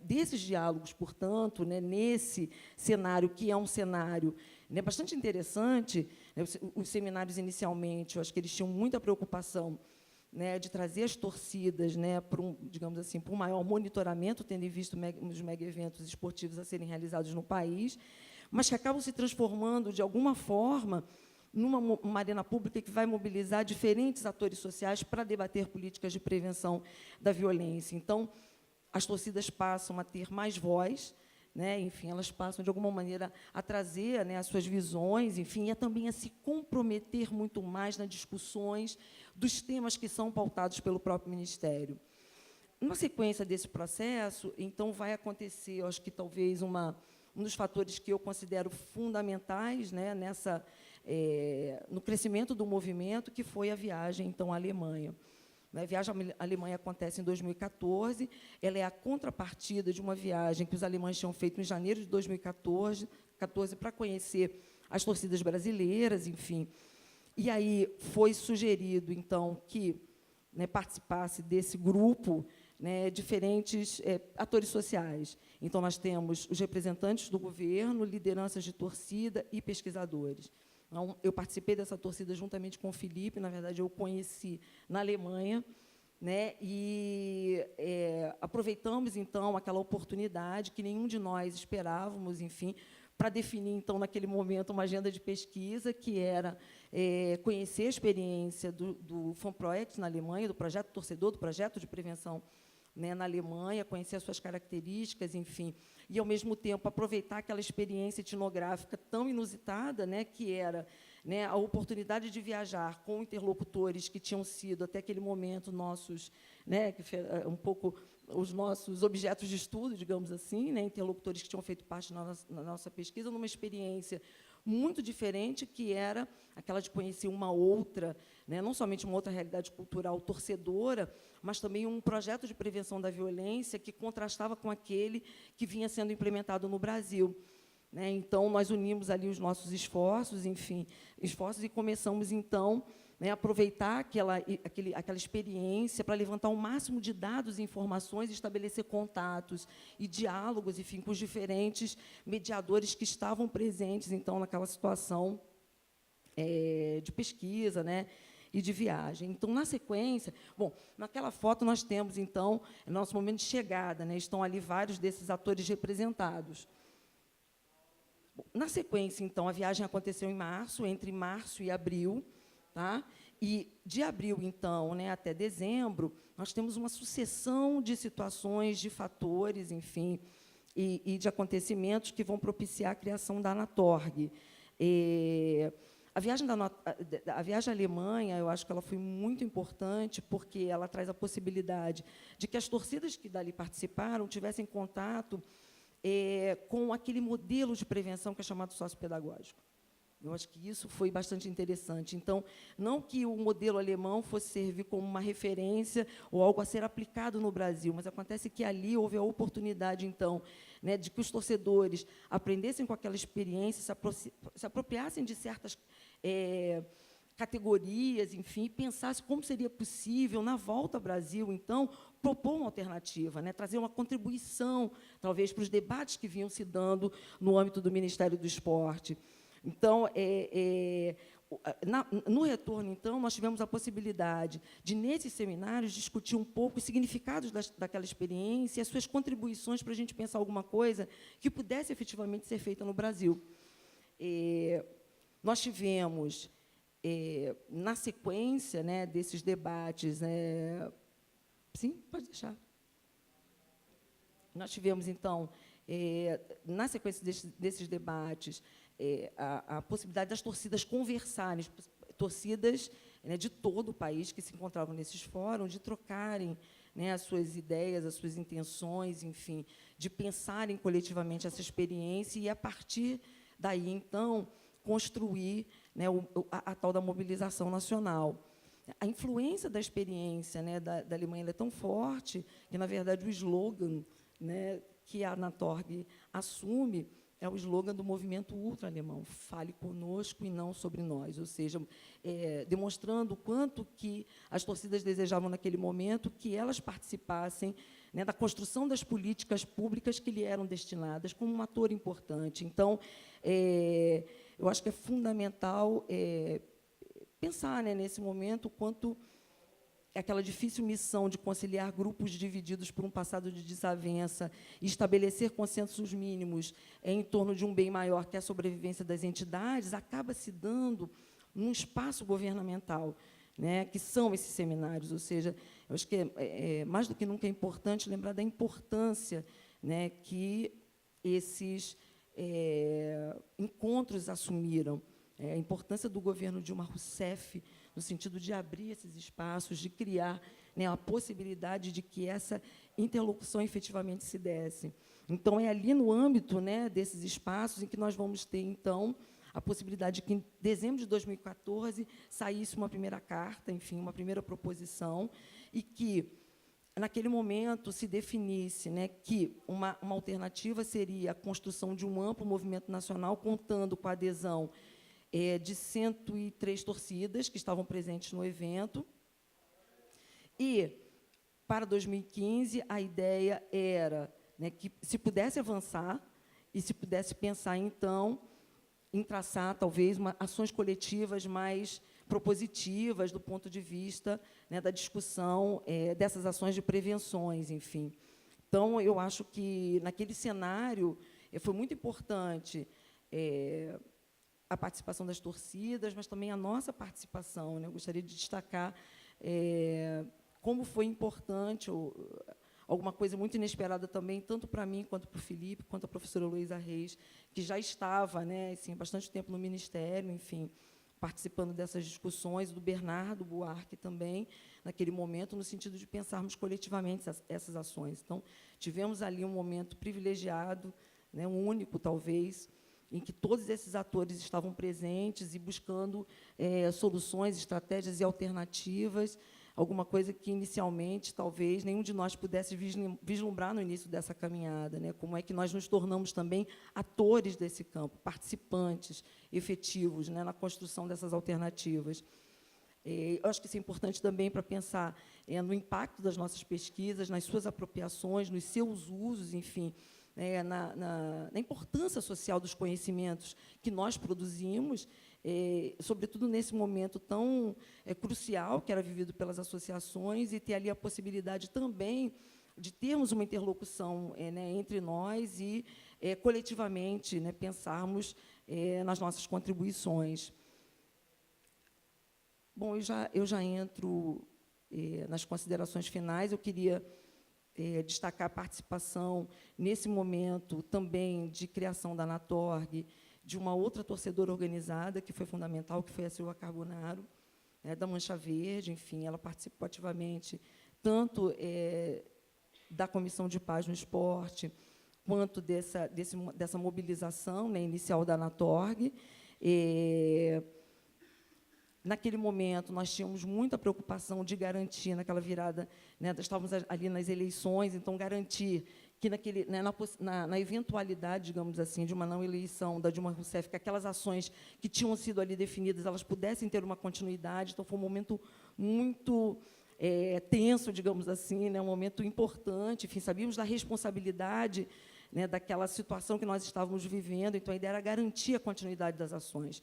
Desses diálogos, portanto, né, nesse cenário, que é um cenário, né, bastante interessante, né, os seminários, inicialmente, eu acho que eles tinham muita preocupação, né, de trazer as torcidas, né, para digamos assim, para um maior monitoramento, tendo em vista os mega-eventos esportivos a serem realizados no país, mas que acabam se transformando, de alguma forma, numa arena pública que vai mobilizar diferentes atores sociais para debater políticas de prevenção da violência. Então, as torcidas passam a ter mais voz, né, enfim, elas passam, de alguma maneira, a trazer, né, as suas visões, enfim, e também a se comprometer muito mais nas discussões dos temas que são pautados pelo próprio Ministério. Na sequência desse processo, então, vai acontecer, eu acho que talvez um dos fatores que eu considero fundamentais, né, no crescimento do movimento, que foi a viagem, então, à Alemanha. A viagem à Alemanha acontece em 2014, ela é a contrapartida de uma viagem que os alemães tinham feito em janeiro de 2014 para conhecer as torcidas brasileiras, enfim. E aí foi sugerido, então, que, né, participasse desse grupo, né, diferentes atores sociais. Então, nós temos os representantes do governo, lideranças de torcida e pesquisadores. Então, eu participei dessa torcida juntamente com o Felipe, na verdade, eu o conheci na Alemanha, né, e aproveitamos, então, aquela oportunidade que nenhum de nós esperávamos, enfim, para definir, então, naquele momento, uma agenda de pesquisa, que era conhecer a experiência do FONPROEX na Alemanha, do projeto torcedor, do projeto de prevenção, né, na Alemanha, conhecer as suas características, enfim, e, ao mesmo tempo, aproveitar aquela experiência etnográfica tão inusitada, né, que era, né, a oportunidade de viajar com interlocutores que tinham sido, até aquele momento, nossos, né, um pouco os nossos objetos de estudo, digamos assim, né, interlocutores que tinham feito parte na nossa pesquisa, numa experiência muito diferente, que era aquela de conhecer uma outra, né, não somente uma outra realidade cultural torcedora, mas também um projeto de prevenção da violência que contrastava com aquele que vinha sendo implementado no Brasil. Né? Então, nós unimos ali os nossos esforços, enfim, e começamos, então, né, a aproveitar aquela experiência para levantar o máximo de dados e informações, estabelecer contatos e diálogos, enfim, com os diferentes mediadores que estavam presentes, então, naquela situação de pesquisa, né, e de viagem. Então, na sequência, bom, naquela foto nós temos, então, o nosso momento de chegada, né, estão ali vários desses atores representados. Bom, na sequência, então, a viagem aconteceu em março, entre março e abril, tá? E de abril, então, né, até dezembro, nós temos uma sucessão de situações, de fatores, enfim, e de acontecimentos que vão propiciar a criação da Anatorg. A viagem à Alemanha, eu acho que ela foi muito importante, porque ela traz a possibilidade de que as torcidas que dali participaram tivessem contato com aquele modelo de prevenção que é chamado sociopedagógico. Eu acho que isso foi bastante interessante. Então, não que o modelo alemão fosse servir como uma referência ou algo a ser aplicado no Brasil, mas acontece que ali houve a oportunidade, então, né, de que os torcedores aprendessem com aquela experiência, se apropriassem de certas categorias, enfim, e pensassem como seria possível, na volta ao Brasil, então, propor uma alternativa, né, trazer uma contribuição, talvez, para os debates que vinham se dando no âmbito do Ministério do Esporte. Então, no retorno, então, nós tivemos a possibilidade de, nesses seminários, discutir um pouco os significados daquela experiência e as suas contribuições para a gente pensar alguma coisa que pudesse efetivamente ser feita no Brasil. Nós tivemos, na sequência, né, desses debates... Sim, pode deixar. Nós tivemos, então, na sequência desses debates, a possibilidade das torcidas conversarem, torcidas né, de todo o país que se encontravam nesses fóruns, de trocarem, né, as suas ideias, as suas intenções, enfim, de pensarem coletivamente essa experiência e, a partir daí, então, construir, né, a tal da mobilização nacional. A influência da experiência, né, da Alemanha ela é tão forte que, na verdade, o slogan, né, que a Anatorg assume é o slogan do movimento ultra-alemão, fale conosco e não sobre nós, ou seja, demonstrando o quanto que as torcidas desejavam, naquele momento, que elas participassem, né, da construção das políticas públicas que lhe eram destinadas, como um ator importante. Então, eu acho que é fundamental pensar, né, nesse momento, o quanto aquela difícil missão de conciliar grupos divididos por um passado de desavença e estabelecer consensos mínimos em torno de um bem maior, que é a sobrevivência das entidades, acaba se dando num espaço governamental, né, que são esses seminários. Ou seja, eu acho que mais do que nunca é importante lembrar da importância, né, que esses encontros assumiram, a importância do governo Dilma Rousseff, no sentido de abrir esses espaços, de criar, né, a possibilidade de que essa interlocução efetivamente se desse. Então, é ali no âmbito, né, desses espaços em que nós vamos ter, então, a possibilidade de que, em dezembro de 2014, saísse uma primeira carta, enfim, uma primeira proposição, e que, naquele momento, se definisse, né, que uma alternativa seria a construção de um amplo movimento nacional, contando com a adesão de 103 torcidas que estavam presentes no evento. E, para 2015, a ideia era, né, que se pudesse avançar e se pudesse pensar, então, em traçar, talvez, ações coletivas mais propositivas do ponto de vista, né, da discussão dessas ações de prevenções, enfim. Então, eu acho que, naquele cenário, foi muito importante a participação das torcidas, mas também a nossa participação, né? Eu gostaria de destacar como foi importante, alguma coisa muito inesperada também, tanto para mim, quanto para o Felipe, quanto a professora Luísa Reis, que já estava, né, assim, há bastante tempo no Ministério, enfim, participando dessas discussões, do Bernardo Buarque também, naquele momento, no sentido de pensarmos coletivamente essas ações. Então, tivemos ali um momento privilegiado, né, um único, talvez, em que todos esses atores estavam presentes e buscando soluções, estratégias e alternativas, alguma coisa que, inicialmente, talvez, nenhum de nós pudesse vislumbrar no início dessa caminhada, né? Como é que nós nos tornamos também atores desse campo, participantes efetivos, né, na construção dessas alternativas. Eu acho que isso é importante também para pensar no impacto das nossas pesquisas, nas suas apropriações, nos seus usos, enfim, na importância social dos conhecimentos que nós produzimos, sobretudo nesse momento tão crucial que era vivido pelas associações, e ter ali a possibilidade também de termos uma interlocução né, entre nós e, coletivamente, né, pensarmos nas nossas contribuições. Bom, eu já entro nas considerações finais. Eu queria destacar a participação, nesse momento, também de criação da Anatorg, de uma outra torcedora organizada, que foi fundamental, que foi a Silvia Carbonaro, da Mancha Verde. Enfim, ela participou ativamente, tanto da Comissão de Paz no Esporte, quanto dessa mobilização, né, inicial da Anatorg. Naquele momento, nós tínhamos muita preocupação de garantir, naquela virada, né, estávamos ali nas eleições, então, garantir que, né, na eventualidade, digamos assim, de uma não eleição da Dilma Rousseff, que aquelas ações que tinham sido ali definidas, elas pudessem ter uma continuidade. Então, foi um momento muito tenso, digamos assim, né, um momento importante. Enfim, sabíamos da responsabilidade, né, daquela situação que nós estávamos vivendo. Então, a ideia era garantir a continuidade das ações,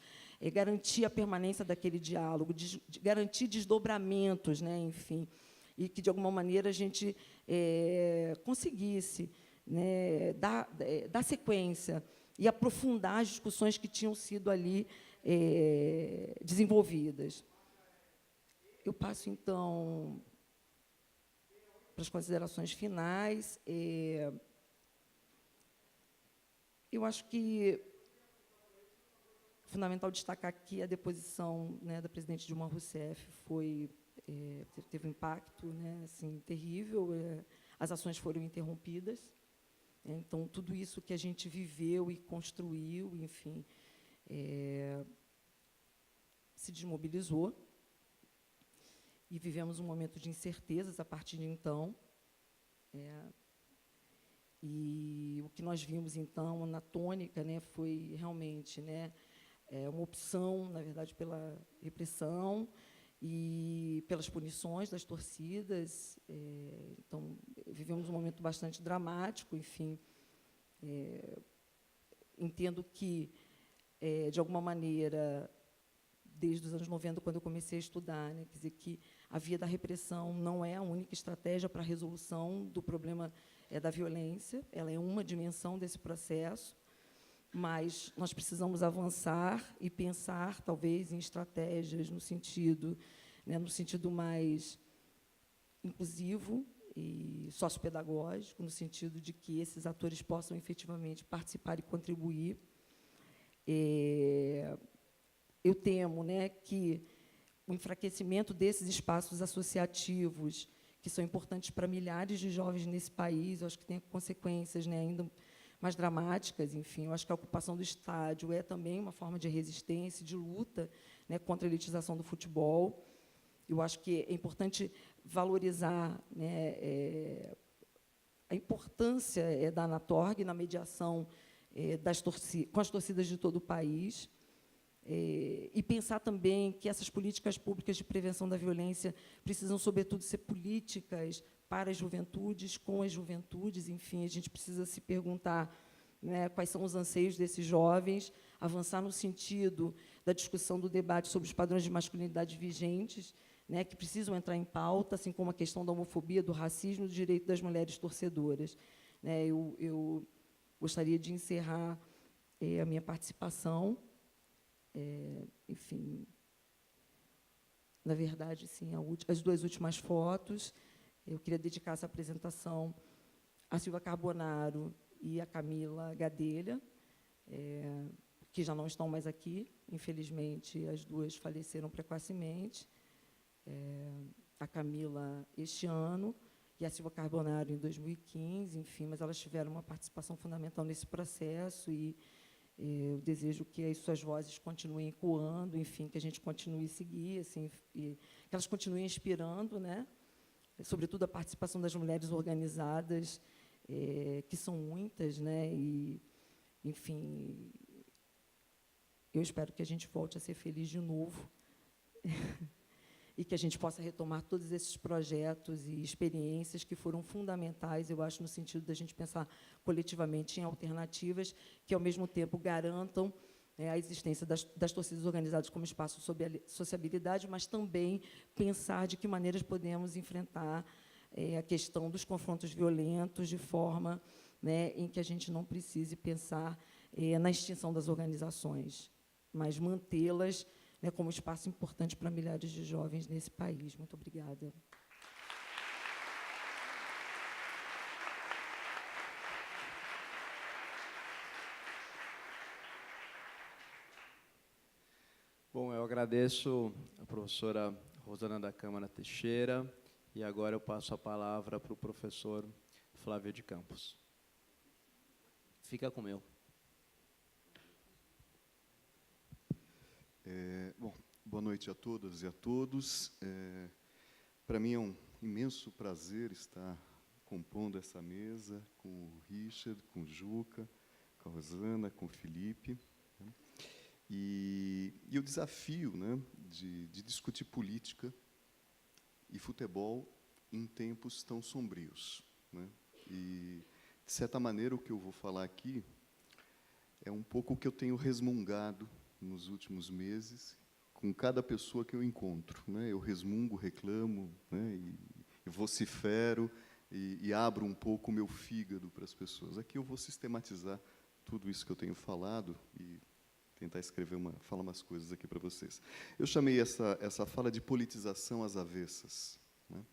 garantir a permanência daquele diálogo, garantir desdobramentos, né, enfim, e que, de alguma maneira, a gente conseguisse, né, dar sequência e aprofundar as discussões que tinham sido ali desenvolvidas. Eu passo, então, para as considerações finais. Eu acho que Fundamental destacar que a deposição, né, da presidente Dilma Rousseff teve um impacto, né, assim, terrível. As ações foram interrompidas. Então, tudo isso que a gente viveu e construiu, enfim, se desmobilizou. E vivemos um momento de incertezas a partir de então. E o que nós vimos, então, na tônica, né, foi realmente, né, uma opção, na verdade, pela repressão e pelas punições das torcidas. Então, vivemos um momento bastante dramático, enfim. Entendo que, de alguma maneira, desde os anos 90, quando eu comecei a estudar, né, quer dizer, que a via da repressão não é a única estratégia para a resolução do problema da violência, ela é uma dimensão desse processo, mas nós precisamos avançar e pensar, talvez, em estratégias no sentido mais inclusivo e sociopedagógico, no sentido de que esses atores possam efetivamente participar e contribuir. Eu temo, né, que o enfraquecimento desses espaços associativos, que são importantes para milhares de jovens nesse país, eu acho que tem consequências, né, ainda mais dramáticas. Enfim, eu acho que a ocupação do estádio é também uma forma de resistência, de luta, né, contra a elitização do futebol. Eu acho que é importante valorizar, né, a importância da Anatorg na mediação com as torcidas de todo o país. E pensar também que essas políticas públicas de prevenção da violência precisam, sobretudo, ser políticas para as juventudes, com as juventudes. Enfim, a gente precisa se perguntar, né, quais são os anseios desses jovens, avançar no sentido da discussão do debate sobre os padrões de masculinidade vigentes, né, que precisam entrar em pauta, assim como a questão da homofobia, do racismo, do direito das mulheres torcedoras. Né, eu gostaria de encerrar a minha participação. Enfim, na verdade, sim, as duas últimas fotos, eu queria dedicar essa apresentação à Silvia Carbonaro e à Camila Gadelha, que já não estão mais aqui. Infelizmente, as duas faleceram precocemente. A Camila este ano e a Silvia Carbonaro em 2015, enfim, mas elas tiveram uma participação fundamental nesse processo e eu desejo que as suas vozes continuem ecoando, enfim, que a gente continue a seguir, assim, e que elas continuem inspirando, né? Sobretudo a participação das mulheres organizadas, que são muitas, né? E, enfim, eu espero que a gente volte a ser feliz de novo e que a gente possa retomar todos esses projetos e experiências que foram fundamentais, eu acho, no sentido da gente pensar coletivamente em alternativas que, ao mesmo tempo, garantam a existência das torcidas organizadas como espaço de sociabilidade, mas também pensar de que maneiras podemos enfrentar a questão dos confrontos violentos de forma, né, em que a gente não precise pensar na extinção das organizações, mas mantê-las, né, como espaço importante para milhares de jovens nesse país. Muito obrigada. Bom, eu agradeço a professora Rosana da Câmara Teixeira e agora eu passo a palavra para o professor Flávio de Campos. Fica com o meu. Bom, boa noite a todas e a todos. Para mim é um imenso prazer estar compondo essa mesa com o Richard, com o Juca, com a Rosana, com o Felipe. Né? E o desafio, né, de discutir política e futebol em tempos tão sombrios. Né? E, de certa maneira, o que eu vou falar aqui é um pouco o que eu tenho resmungado nos últimos meses, com cada pessoa que eu encontro. Né? Eu resmungo, reclamo, né? e vocifero, e abro um pouco o meu fígado para as pessoas. Aqui eu vou sistematizar tudo isso que eu tenho falado e tentar falar umas coisas aqui para vocês. Eu chamei essa fala de politização às avessas. Né?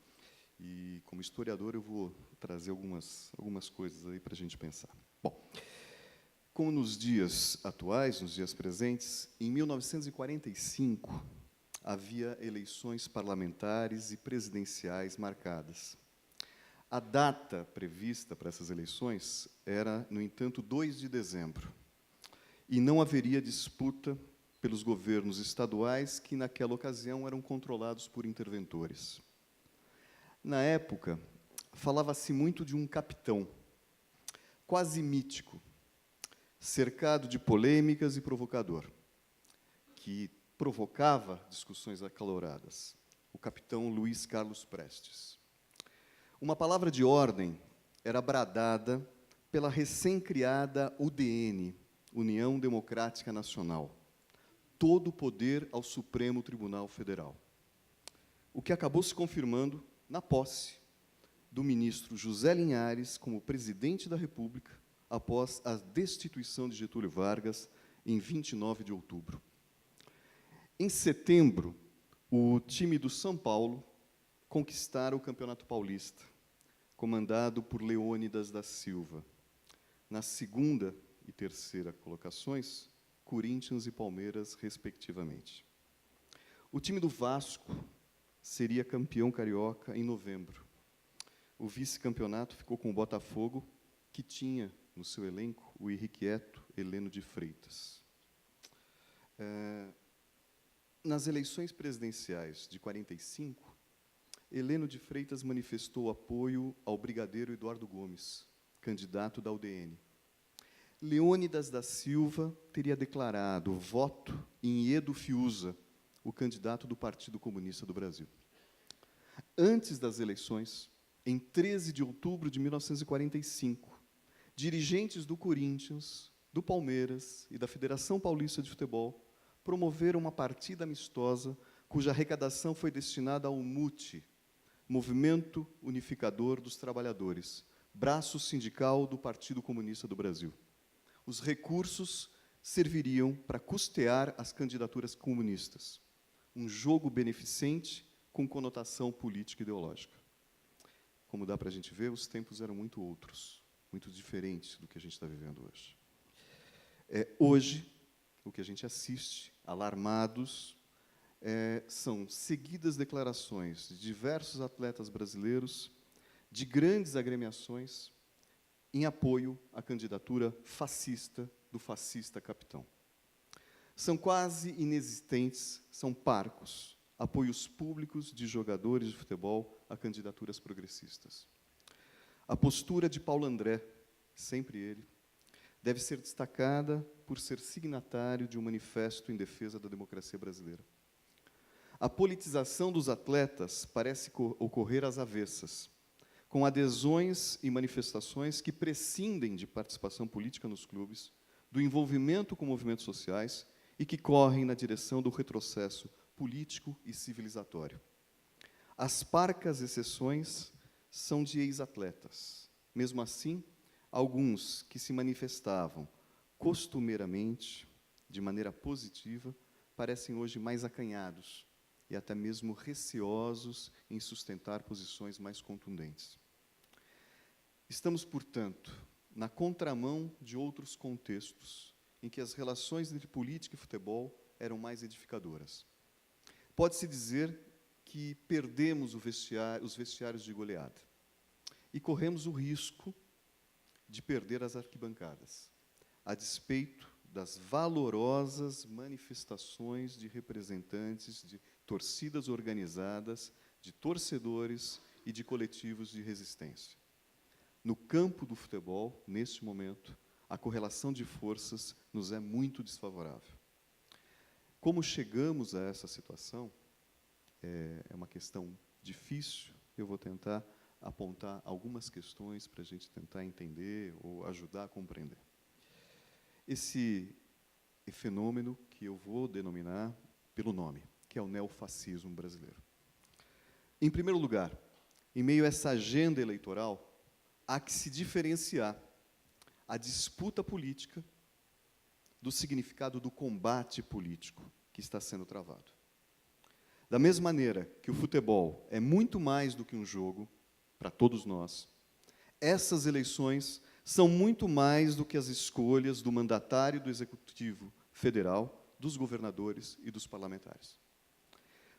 E, como historiador, eu vou trazer algumas coisas aí para a gente pensar. Bom, como nos dias atuais, nos dias presentes, em 1945 havia eleições parlamentares e presidenciais marcadas. A data prevista para essas eleições era, no entanto, 2 de dezembro, e não haveria disputa pelos governos estaduais que, naquela ocasião, eram controlados por interventores. Na época, falava-se muito de um capitão, quase mítico, cercado de polêmicas e provocador, que provocava discussões acaloradas, o capitão Luiz Carlos Prestes. Uma palavra de ordem era bradada pela recém-criada UDN, União Democrática Nacional, todo o poder ao Supremo Tribunal Federal, o que acabou se confirmando na posse do ministro José Linhares como presidente da República após a destituição de Getúlio Vargas em 29 de outubro. Em setembro, o time do São Paulo conquistara o Campeonato Paulista, comandado por Leônidas da Silva. Na segunda e terceira colocações, Corinthians e Palmeiras, respectivamente. O time do Vasco seria campeão carioca em novembro. O vice-campeonato ficou com o Botafogo, que tinha no seu elenco o irrequieto Heleno de Freitas. Nas eleições presidenciais de 45, Heleno de Freitas manifestou apoio ao brigadeiro Eduardo Gomes, candidato da UDN. Leônidas da Silva teria declarado voto em Edo Fiuza, o candidato do Partido Comunista do Brasil. Antes das eleições, em 13 de outubro de 1945, dirigentes do Corinthians, do Palmeiras e da Federação Paulista de Futebol promoveram uma partida amistosa cuja arrecadação foi destinada ao MUT, Movimento Unificador dos Trabalhadores, braço sindical do Partido Comunista do Brasil. Os recursos serviriam para custear as candidaturas comunistas, um jogo beneficente com conotação política e ideológica. Como dá para a gente ver, os tempos eram muito outros, muito diferentes do que a gente está vivendo hoje. Hoje, o que a gente assiste, alarmados, são seguidas declarações de diversos atletas brasileiros, de grandes agremiações, em apoio à candidatura fascista do fascista capitão. São quase inexistentes, são parcos, apoios públicos de jogadores de futebol a candidaturas progressistas. A postura de Paulo André, sempre ele, deve ser destacada por ser signatário de um manifesto em defesa da democracia brasileira. A politização dos atletas parece ocorrer às avessas, com adesões e manifestações que prescindem de participação política nos clubes, do envolvimento com movimentos sociais e que correm na direção do retrocesso político e civilizatório. As parcas exceções são de ex-atletas. Mesmo assim, alguns que se manifestavam costumeiramente, de maneira positiva, parecem hoje mais acanhados e até mesmo receosos em sustentar posições mais contundentes. Estamos, portanto, na contramão de outros contextos em que as relações entre política e futebol eram mais edificadoras. Pode-se dizer que perdemos os vestiários de goleada e corremos o risco de perder as arquibancadas, a despeito das valorosas manifestações de representantes de torcidas organizadas, de torcedores e de coletivos de resistência. No campo do futebol, neste momento, a correlação de forças nos é muito desfavorável. Como chegamos a essa situação, é uma questão difícil, eu vou tentar apontar algumas questões para a gente tentar entender ou ajudar a compreender. Esse fenômeno que eu vou denominar pelo nome, que é o neofascismo brasileiro. Em primeiro lugar, em meio a essa agenda eleitoral, há que se diferenciar a disputa política do significado do combate político que está sendo travado. Da mesma maneira que o futebol é muito mais do que um jogo, para todos nós, essas eleições são muito mais do que as escolhas do mandatário do Executivo Federal, dos governadores e dos parlamentares.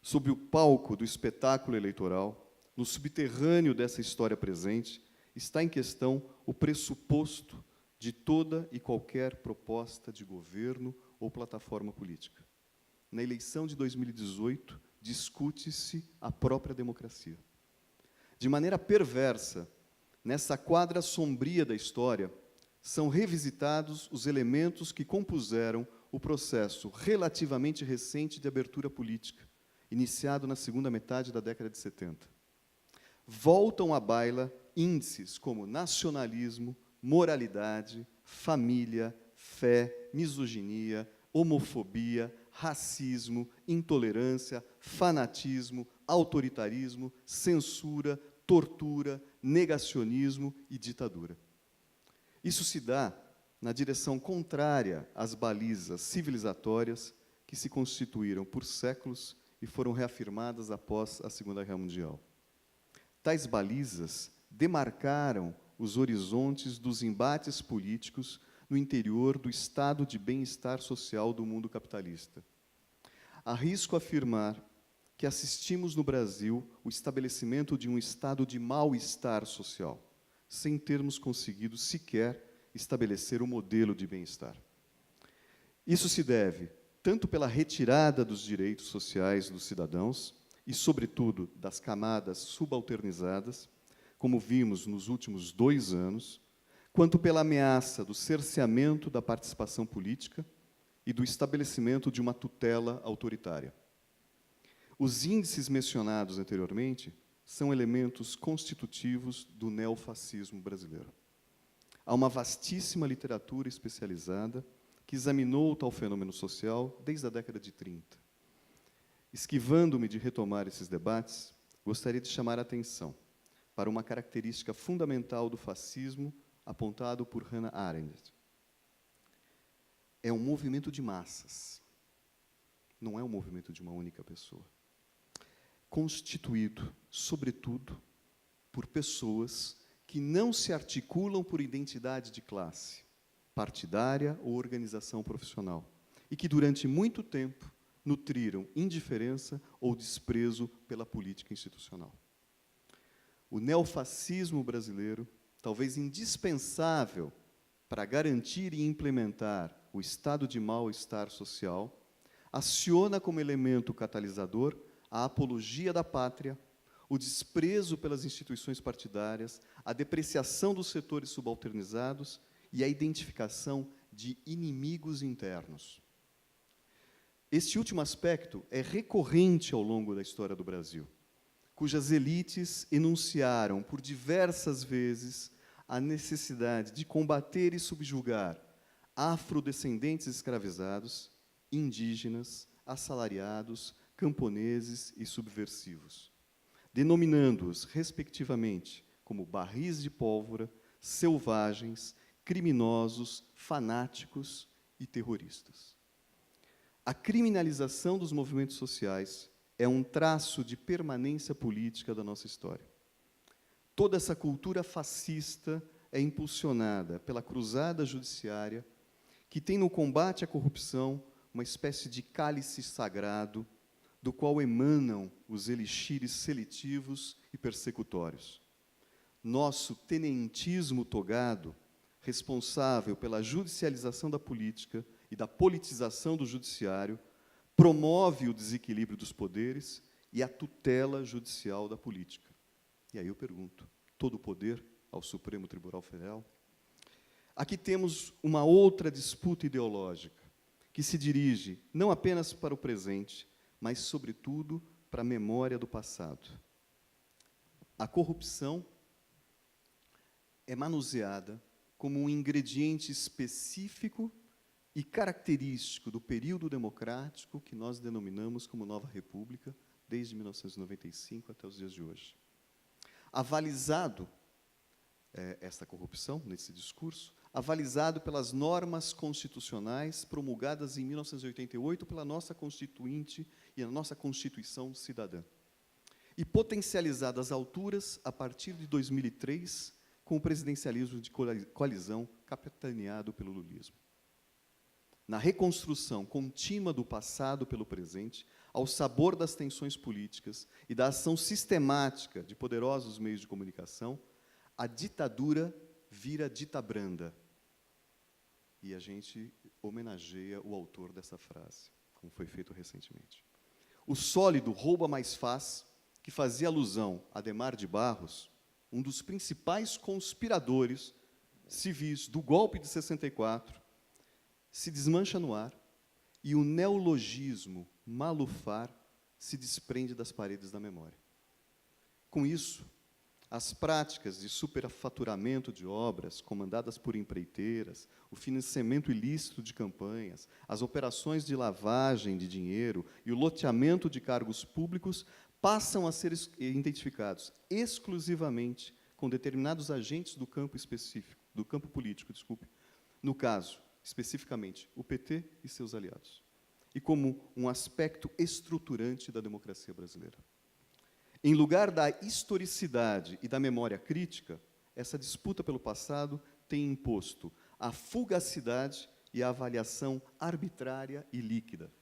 Sob o palco do espetáculo eleitoral, no subterrâneo dessa história presente, está em questão o pressuposto de toda e qualquer proposta de governo ou plataforma política. Na eleição de 2018, discute-se a própria democracia. De maneira perversa, nessa quadra sombria da história, são revisitados os elementos que compuseram o processo relativamente recente de abertura política, iniciado na segunda metade da década de 70. Voltam à baila índices como nacionalismo, moralidade, família, fé, misoginia, homofobia, racismo, intolerância, fanatismo, autoritarismo, censura, tortura, negacionismo e ditadura. Isso se dá na direção contrária às balizas civilizatórias que se constituíram por séculos e foram reafirmadas após a Segunda Guerra Mundial. Tais balizas demarcaram os horizontes dos embates políticos no interior do estado de bem-estar social do mundo capitalista. Arrisco afirmar que assistimos no Brasil o estabelecimento de um estado de mal-estar social, sem termos conseguido sequer estabelecer um modelo de bem-estar. Isso se deve tanto pela retirada dos direitos sociais dos cidadãos e, sobretudo, das camadas subalternizadas, como vimos nos últimos 2 anos, quanto pela ameaça do cerceamento da participação política e do estabelecimento de uma tutela autoritária. Os índices mencionados anteriormente são elementos constitutivos do neofascismo brasileiro. Há uma vastíssima literatura especializada que examinou tal fenômeno social desde a década de 30. Esquivando-me de retomar esses debates, gostaria de chamar a atenção para uma característica fundamental do fascismo apontado por Hannah Arendt. É um movimento de massas, não é um movimento de uma única pessoa, constituído, sobretudo, por pessoas que não se articulam por identidade de classe, partidária ou organização profissional, e que, durante muito tempo, nutriram indiferença ou desprezo pela política institucional. O neofascismo brasileiro, talvez indispensável para garantir e implementar o estado de mal-estar social, aciona como elemento catalisador a apologia da pátria, o desprezo pelas instituições partidárias, a depreciação dos setores subalternizados e a identificação de inimigos internos. Este último aspecto é recorrente ao longo da história do Brasil, cujas elites enunciaram por diversas vezes a necessidade de combater e subjugar afrodescendentes escravizados, indígenas, assalariados, camponeses e subversivos, denominando-os, respectivamente, como barris de pólvora, selvagens, criminosos, fanáticos e terroristas. A criminalização dos movimentos sociais é um traço de permanência política da nossa história. Toda essa cultura fascista é impulsionada pela cruzada judiciária, que tem no combate à corrupção uma espécie de cálice sagrado, do qual emanam os elixires seletivos e persecutórios. Nosso tenentismo togado, responsável pela judicialização da política e da politização do judiciário, promove o desequilíbrio dos poderes e a tutela judicial da política. E aí eu pergunto, todo o poder ao Supremo Tribunal Federal? Aqui temos uma outra disputa ideológica, que se dirige não apenas para o presente, mas, sobretudo, para a memória do passado. A corrupção é manuseada como um ingrediente específico e característico do período democrático que nós denominamos como Nova República, desde 1995 até os dias de hoje. Avalizado esta corrupção, nesse discurso, avalizado pelas normas constitucionais promulgadas em 1988 pela nossa Constituinte e a nossa Constituição Cidadã, e potencializado às alturas a partir de 2003, com o presidencialismo de coalizão capitaneado pelo lulismo. Na reconstrução contínua do passado pelo presente, ao sabor das tensões políticas e da ação sistemática de poderosos meios de comunicação, a ditadura vira dita branda. E a gente homenageia o autor dessa frase, como foi feito recentemente. O sólido rouba mais faz, que fazia alusão a Adhemar de Barros, um dos principais conspiradores civis do golpe de 64, se desmancha no ar e o neologismo malufar se desprende das paredes da memória. Com isso, as práticas de superfaturamento de obras comandadas por empreiteiras, o financiamento ilícito de campanhas, as operações de lavagem de dinheiro e o loteamento de cargos públicos passam a ser identificados exclusivamente com determinados agentes do campo específico, do campo político, desculpe, no caso, especificamente, o PT e seus aliados, e como um aspecto estruturante da democracia brasileira. Em lugar da historicidade e da memória crítica, essa disputa pelo passado tem imposto a fugacidade e a avaliação arbitrária e líquida.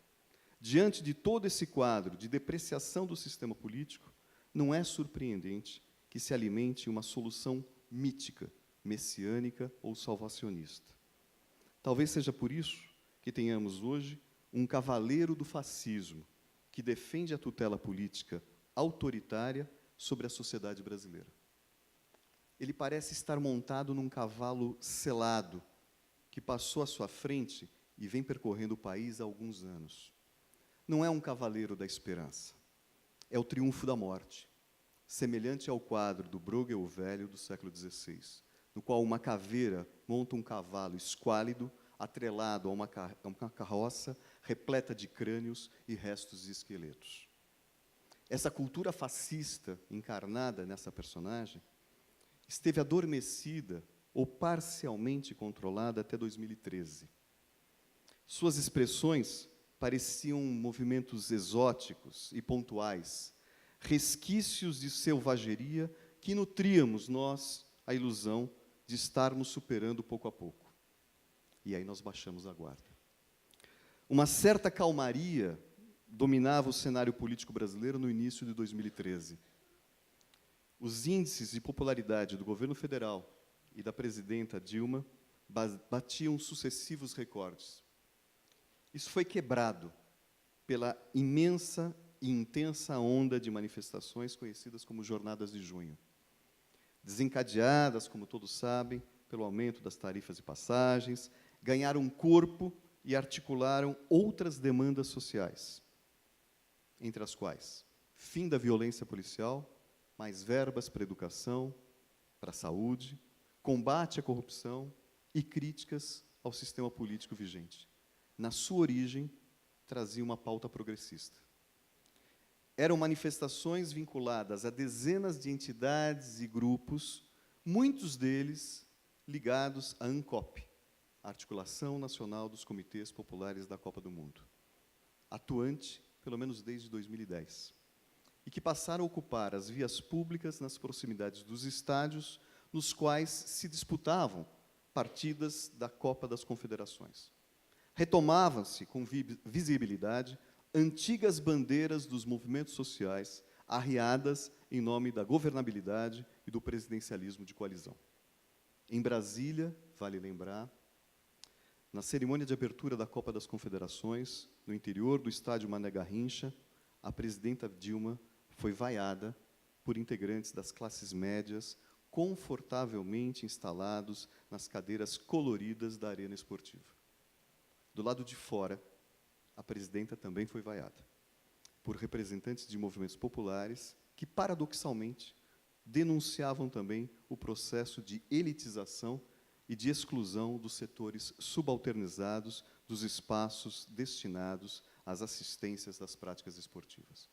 Diante de todo esse quadro de depreciação do sistema político, não é surpreendente que se alimente uma solução mítica, messiânica ou salvacionista. Talvez seja por isso que tenhamos hoje um cavaleiro do fascismo que defende a tutela política autoritária sobre a sociedade brasileira. Ele parece estar montado num cavalo selado que passou à sua frente e vem percorrendo o país há alguns anos. Não é um cavaleiro da esperança, é o triunfo da morte, semelhante ao quadro do Bruegel Velho do século XVI, no qual uma caveira monta um cavalo esquálido, atrelado a uma carroça repleta de crânios e restos de esqueletos. Essa cultura fascista encarnada nessa personagem esteve adormecida ou parcialmente controlada até 2013. Suas expressões pareciam movimentos exóticos e pontuais, resquícios de selvageria que nutríamos nós a ilusão de estarmos superando pouco a pouco. E aí nós baixamos a guarda. Uma certa calmaria dominava o cenário político brasileiro no início de 2013. Os índices de popularidade do governo federal e da presidenta Dilma batiam sucessivos recordes. Isso foi quebrado pela imensa e intensa onda de manifestações conhecidas como Jornadas de Junho, desencadeadas, como todos sabem, pelo aumento das tarifas e passagens, ganharam corpo e articularam outras demandas sociais, entre as quais fim da violência policial, mais verbas para a educação, para a saúde, combate à corrupção e críticas ao sistema político vigente. Na sua origem, trazia uma pauta progressista. Eram manifestações vinculadas a dezenas de entidades e grupos, muitos deles ligados à ANCOP, a Articulação Nacional dos Comitês Populares da Copa do Mundo, atuante pelo menos desde 2010, e que passaram a ocupar as vias públicas nas proximidades dos estádios, nos quais se disputavam partidas da Copa das Confederações. Retomavam-se com visibilidade antigas bandeiras dos movimentos sociais, arriadas em nome da governabilidade e do presidencialismo de coalizão. Em Brasília, vale lembrar, na cerimônia de abertura da Copa das Confederações, no interior do estádio Mané Garrincha, a presidenta Dilma foi vaiada por integrantes das classes médias confortavelmente instalados nas cadeiras coloridas da arena esportiva. Do lado de fora, a presidenta também foi vaiada por representantes de movimentos populares que, paradoxalmente, denunciavam também o processo de elitização e de exclusão dos setores subalternizados dos espaços destinados às assistências das práticas esportivas.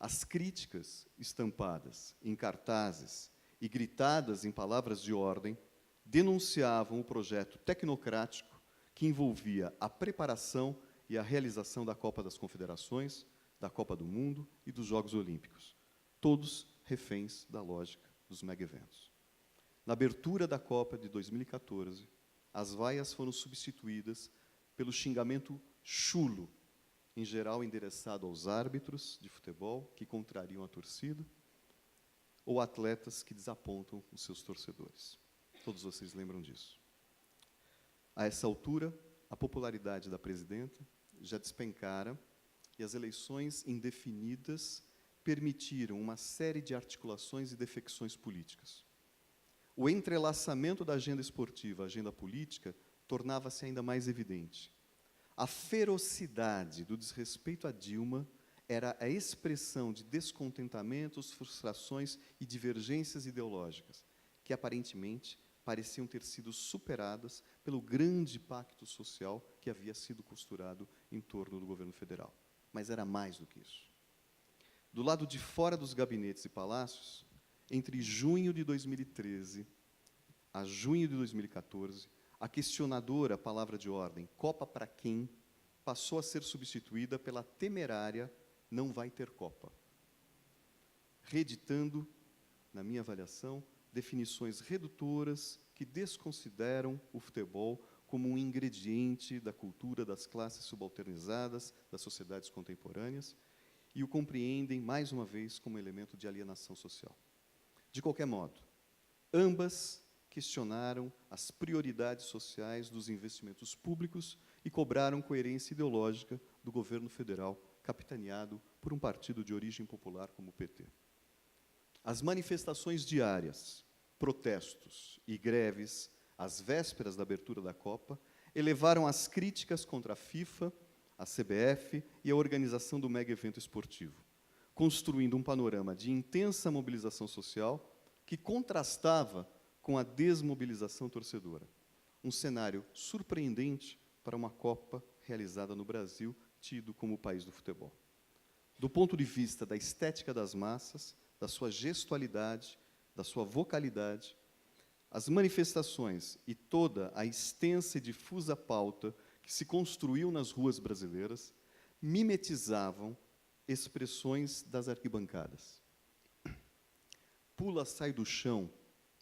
As críticas estampadas em cartazes e gritadas em palavras de ordem denunciavam o projeto tecnocrático que envolvia a preparação e a realização da Copa das Confederações, da Copa do Mundo e dos Jogos Olímpicos, todos reféns da lógica dos mega-eventos. Na abertura da Copa de 2014, as vaias foram substituídas pelo xingamento chulo, em geral endereçado aos árbitros de futebol, que contrariam a torcida, ou atletas que desapontam os seus torcedores. Todos vocês lembram disso. A essa altura, a popularidade da presidenta já despencara e as eleições indefinidas permitiram uma série de articulações e defecções políticas. O entrelaçamento da agenda esportiva à agenda política tornava-se ainda mais evidente. A ferocidade do desrespeito a Dilma era a expressão de descontentamentos, frustrações e divergências ideológicas, que aparentemente pareciam ter sido superadas pelo grande pacto social que havia sido costurado em torno do governo federal. Mas era mais do que isso. Do lado de fora dos gabinetes e palácios, entre junho de 2013 a junho de 2014, a questionadora palavra de ordem, Copa para quem, passou a ser substituída pela temerária não vai ter Copa, reeditando, na minha avaliação, definições redutoras que desconsideram o futebol como um ingrediente da cultura das classes subalternizadas das sociedades contemporâneas e o compreendem, mais uma vez, como elemento de alienação social. De qualquer modo, ambas questionaram as prioridades sociais dos investimentos públicos e cobraram coerência ideológica do governo federal, capitaneado por um partido de origem popular como o PT. As manifestações diárias, protestos e greves às vésperas da abertura da Copa elevaram as críticas contra a FIFA, a CBF e a organização do mega evento esportivo, construindo um panorama de intensa mobilização social que contrastava com a desmobilização torcedora. Um cenário surpreendente para uma Copa realizada no Brasil, tido como o país do futebol. Do ponto de vista da estética das massas, da sua gestualidade, da sua vocalidade, as manifestações e toda a extensa e difusa pauta que se construiu nas ruas brasileiras mimetizavam expressões das arquibancadas. Pula, sai do chão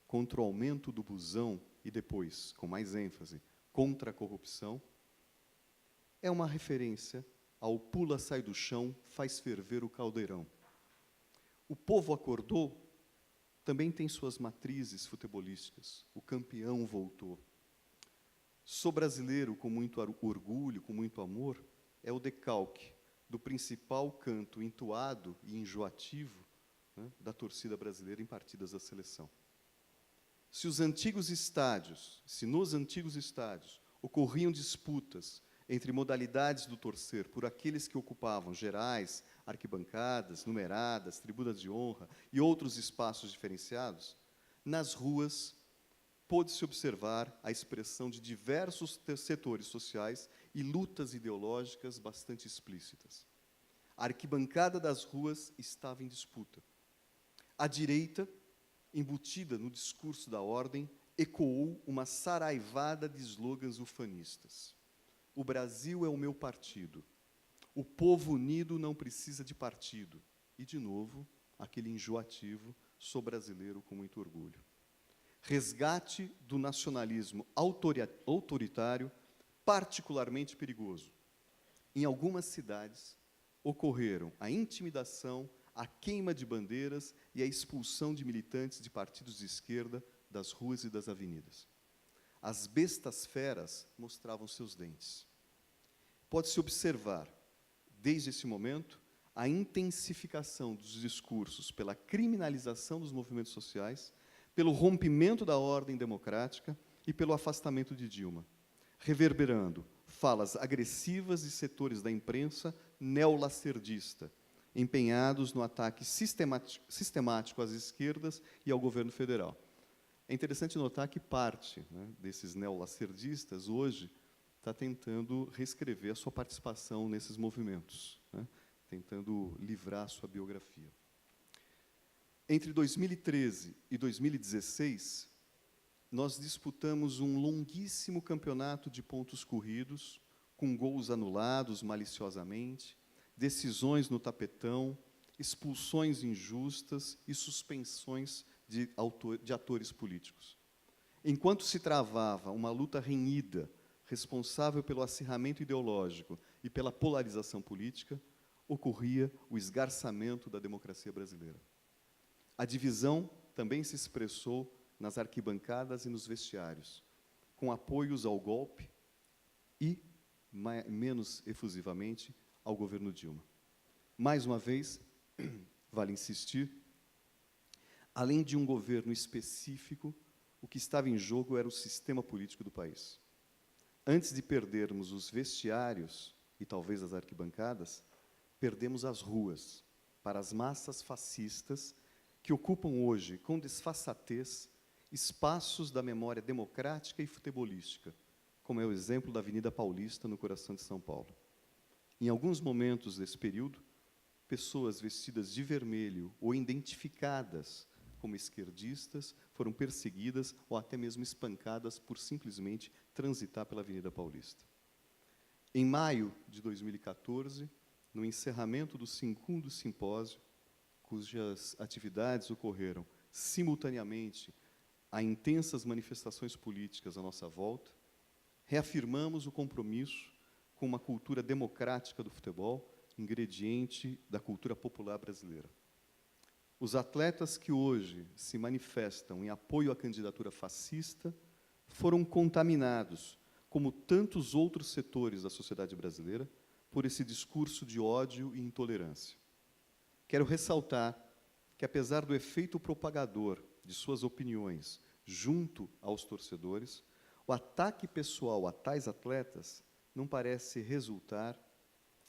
contra o aumento do busão e depois, com mais ênfase, contra a corrupção, é uma referência ao pula, sai do chão, faz ferver o caldeirão. O povo acordou também tem suas matrizes futebolísticas. O campeão voltou. Sou brasileiro com muito orgulho, com muito amor, é o decalque do principal canto entoado e enjoativo, né, da torcida brasileira em partidas da seleção. Se nos antigos estádios ocorriam disputas entre modalidades do torcer por aqueles que ocupavam gerais, arquibancadas, numeradas, tribunas de honra e outros espaços diferenciados, nas ruas pôde-se observar a expressão de diversos setores sociais e lutas ideológicas bastante explícitas. A arquibancada das ruas estava em disputa. A direita, embutida no discurso da ordem, ecoou uma saraivada de slogans ufanistas. O Brasil é o meu partido. O povo unido não precisa de partido. E, de novo, aquele enjoativo, sou brasileiro com muito orgulho. Resgate do nacionalismo autoritário, particularmente perigoso. Em algumas cidades, ocorreram a intimidação, a queima de bandeiras e a expulsão de militantes de partidos de esquerda das ruas e das avenidas. As bestas feras mostravam seus dentes. Pode-se observar, desde esse momento, a intensificação dos discursos pela criminalização dos movimentos sociais, pelo rompimento da ordem democrática e pelo afastamento de Dilma, reverberando falas agressivas de setores da imprensa neolacerdista, empenhados no ataque sistemático às esquerdas e ao governo federal. É interessante notar que parte, né, desses neolacerdistas, hoje, está tentando reescrever a sua participação nesses movimentos, né, tentando livrar a sua biografia. Entre 2013 e 2016, nós disputamos um longuíssimo campeonato de pontos corridos, com gols anulados maliciosamente, decisões no tapetão, expulsões injustas e suspensões de atores políticos. Enquanto se travava uma luta renhida, responsável pelo acirramento ideológico e pela polarização política, ocorria o esgarçamento da democracia brasileira. A divisão também se expressou nas arquibancadas e nos vestiários, com apoios ao golpe e, menos efusivamente, ao governo Dilma. Mais uma vez, vale insistir, além de um governo específico, o que estava em jogo era o sistema político do país. Antes de perdermos os vestiários e talvez as arquibancadas, perdemos as ruas para as massas fascistas que ocupam hoje, com desfaçatez, espaços da memória democrática e futebolística, como é o exemplo da Avenida Paulista, no coração de São Paulo. Em alguns momentos desse período, pessoas vestidas de vermelho ou identificadas como esquerdistas foram perseguidas ou até mesmo espancadas por simplesmente transitar pela Avenida Paulista. Em maio de 2014, no encerramento do segundo simpósio, cujas atividades ocorreram simultaneamente a intensas manifestações políticas à nossa volta, reafirmamos o compromisso com uma cultura democrática do futebol, ingrediente da cultura popular brasileira. Os atletas que hoje se manifestam em apoio à candidatura fascista foram contaminados, como tantos outros setores da sociedade brasileira, por esse discurso de ódio e intolerância. Quero ressaltar que, apesar do efeito propagador de suas opiniões junto aos torcedores, o ataque pessoal a tais atletas não parece resultar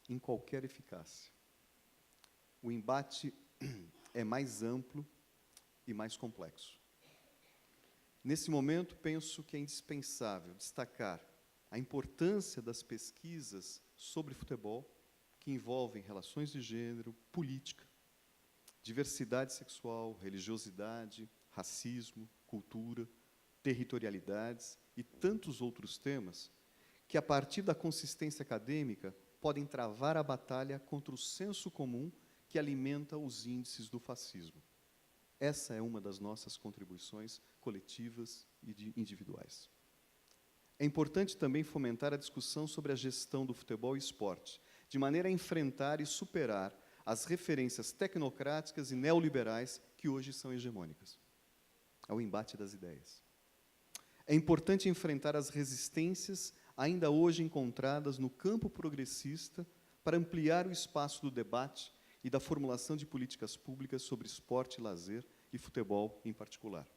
em qualquer eficácia. O embate é mais amplo e mais complexo. Nesse momento, penso que é indispensável destacar a importância das pesquisas sobre futebol, que envolvem relações de gênero, política, diversidade sexual, religiosidade, racismo, cultura, territorialidades e tantos outros temas que, a partir da consistência acadêmica, podem travar a batalha contra o senso comum que alimenta os índices do fascismo. Essa é uma das nossas contribuições coletivas e individuais. É importante também fomentar a discussão sobre a gestão do futebol e esporte, de maneira a enfrentar e superar as referências tecnocráticas e neoliberais que hoje são hegemônicas. É o embate das ideias. É importante enfrentar as resistências ainda hoje encontradas no campo progressista para ampliar o espaço do debate e da formulação de políticas públicas sobre esporte, lazer e futebol em particular.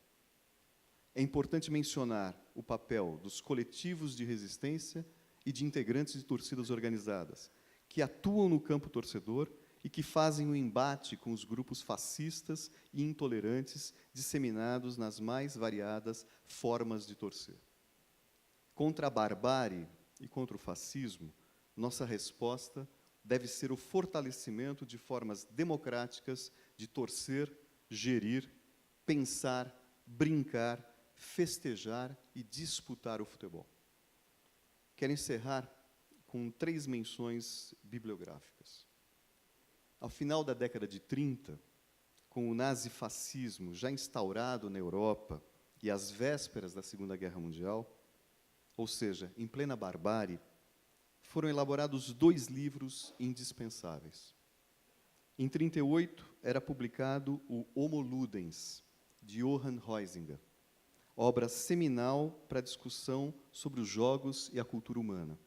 É importante mencionar o papel dos coletivos de resistência e de integrantes de torcidas organizadas, que atuam no campo torcedor e que fazem o embate com os grupos fascistas e intolerantes disseminados nas mais variadas formas de torcer. Contra a barbárie e contra o fascismo, nossa resposta deve ser o fortalecimento de formas democráticas de torcer, gerir, pensar, brincar, festejar e disputar o futebol. Quero encerrar com 3 menções bibliográficas. Ao final da década de 30, com o nazifascismo já instaurado na Europa e às vésperas da Segunda Guerra Mundial, ou seja, em plena barbárie, foram elaborados 2 livros indispensáveis. Em 1938, era publicado o Homo Ludens, de Johann Huizinga, obra seminal para a discussão sobre os jogos e a cultura humana.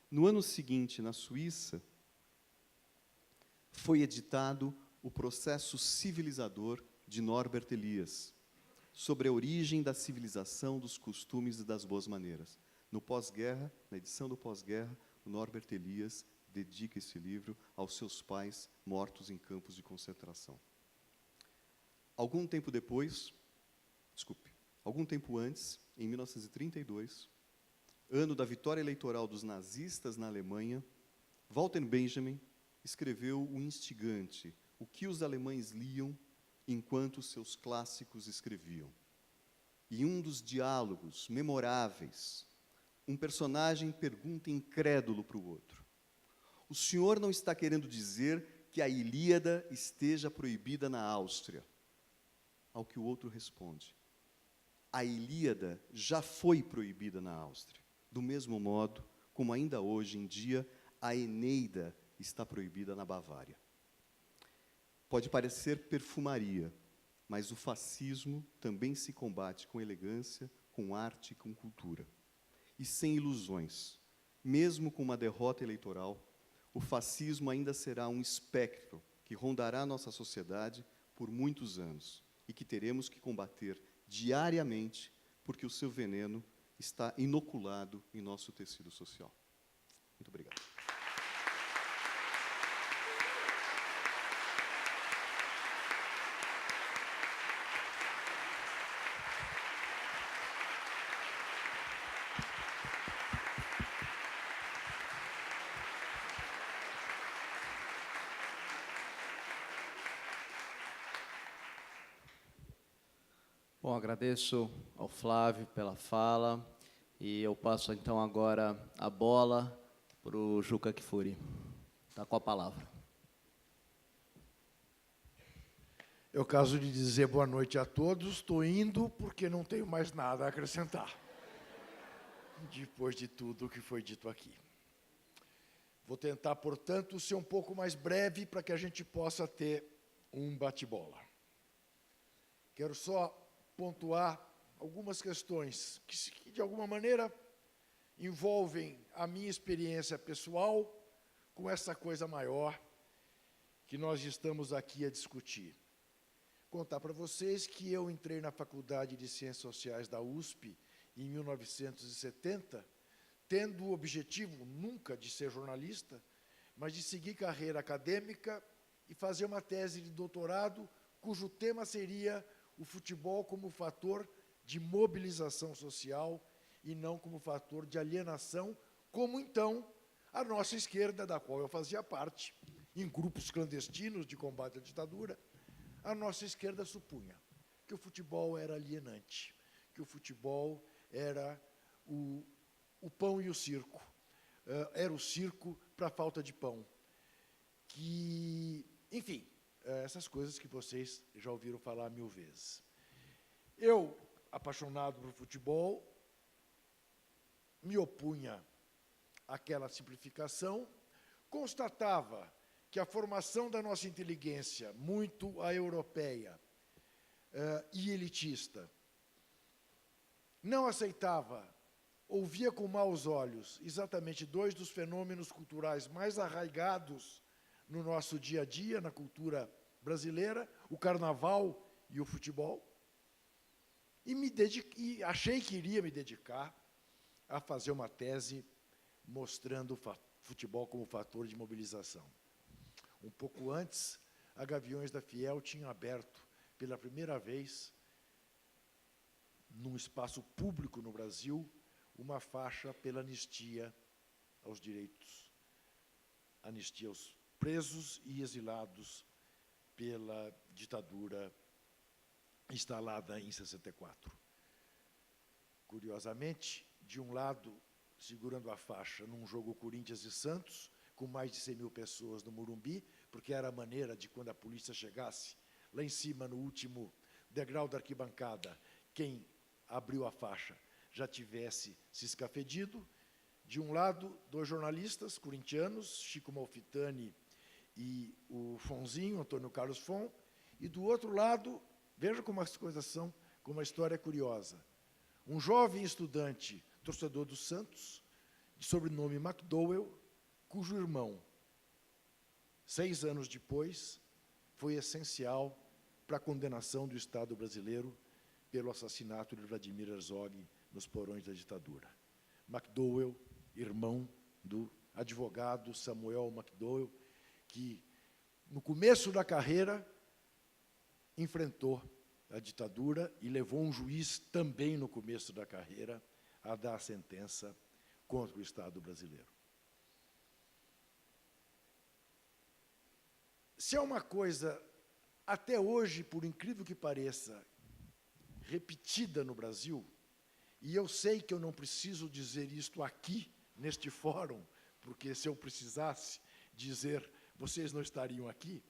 No ano seguinte, na Suíça, foi editado o Processo Civilizador de Norbert Elias, sobre a origem da civilização, dos costumes e das boas maneiras. No pós-guerra, na edição do pós-guerra, o Norbert Elias dedica esse livro aos seus pais mortos em campos de concentração. Algum tempo antes, em 1932, ano da vitória eleitoral dos nazistas na Alemanha, Walter Benjamin escreveu o instigante, o que os alemães liam enquanto seus clássicos escreviam. E um dos diálogos memoráveis, um personagem pergunta incrédulo para o outro: o senhor não está querendo dizer que a Ilíada esteja proibida na Áustria? ao que o outro responde. A Ilíada já foi proibida na Áustria, do mesmo modo como ainda hoje em dia a Eneida está proibida na Bavária. Pode parecer perfumaria, mas o fascismo também se combate com elegância, com arte e com cultura. E sem ilusões. Mesmo com uma derrota eleitoral, o fascismo ainda será um espectro que rondará nossa sociedade por muitos anos e que teremos que combater diariamente, porque o seu veneno está inoculado em nosso tecido social. Muito obrigado. Bom, agradeço ao Flávio pela fala e eu passo então agora a bola para o Juca Kfouri. Está com a palavra. É o caso de dizer boa noite a todos. Estou indo porque não tenho mais nada a acrescentar, depois de tudo o que foi dito aqui. Vou tentar, portanto, ser um pouco mais breve para que a gente possa ter um bate-bola. Quero só pontuar algumas questões que, de alguma maneira, envolvem a minha experiência pessoal com essa coisa maior que nós estamos aqui a discutir. Contar para vocês que eu entrei na Faculdade de Ciências Sociais da USP em 1970, tendo o objetivo nunca de ser jornalista, mas de seguir carreira acadêmica e fazer uma tese de doutorado cujo tema seria o futebol como fator de mobilização social e não como fator de alienação, como, então, a nossa esquerda, da qual eu fazia parte, em grupos clandestinos de combate à ditadura, a nossa esquerda supunha que o futebol era alienante, que o futebol era o pão e o circo, era o circo para a falta de pão, que, enfim, essas coisas que vocês já ouviram falar 1000 vezes. Eu, apaixonado por futebol, me opunha àquela simplificação, constatava que a formação da nossa inteligência, muito a europeia e elitista, não aceitava, ouvia com maus olhos, exatamente dois dos fenômenos culturais mais arraigados no nosso dia a dia, na cultura brasileira, o carnaval e o futebol, e achei que iria me dedicar a fazer uma tese mostrando o futebol como fator de mobilização. Um pouco antes, a Gaviões da Fiel tinha aberto, pela primeira vez, num espaço público no Brasil, uma faixa pela anistia aos direitos, anistia aos presos e exilados pela ditadura instalada em 64. Curiosamente, de um lado, segurando a faixa num jogo Corinthians e Santos, com mais de 100 mil pessoas no Morumbi, porque era a maneira de, quando a polícia chegasse, lá em cima, no último degrau da arquibancada, quem abriu a faixa já tivesse se escafedido. De um lado, dois jornalistas corintianos, Chico Malfitani e o Fonzinho, Antônio Carlos Fon, e do outro lado, veja como as coisas são, como a história é curiosa. Um jovem estudante, torcedor do Santos, de sobrenome McDowell, cujo irmão, 6 anos depois, foi essencial para a condenação do Estado brasileiro pelo assassinato de Vladimir Herzog nos porões da ditadura. McDowell, irmão do advogado Samuel McDowell, que, no começo da carreira, enfrentou a ditadura e levou um juiz, também no começo da carreira, a dar a sentença contra o Estado brasileiro. Se é uma coisa, até hoje, por incrível que pareça, repetida no Brasil, e eu sei que eu não preciso dizer isto aqui, neste fórum, porque se eu precisasse dizer, vocês não estariam aqui.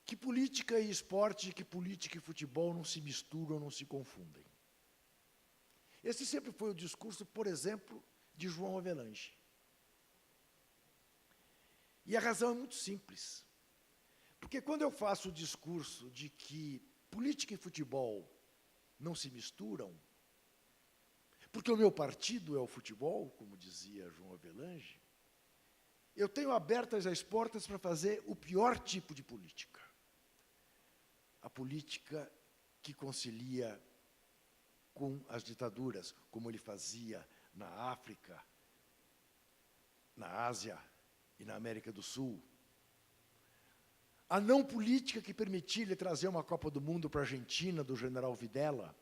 que política e esporte, que política e futebol não se misturam, não se confundem. Esse sempre foi o discurso, por exemplo, de João Havelange. E a razão é muito simples. Porque quando eu faço o discurso de que política e futebol não se misturam, porque o meu partido é o futebol, como dizia João Havelange, eu tenho abertas as portas para fazer o pior tipo de política. A política que concilia com as ditaduras, como ele fazia na África, na Ásia e na América do Sul. A não política que permitia ele trazer uma Copa do Mundo para a Argentina, do general Videla.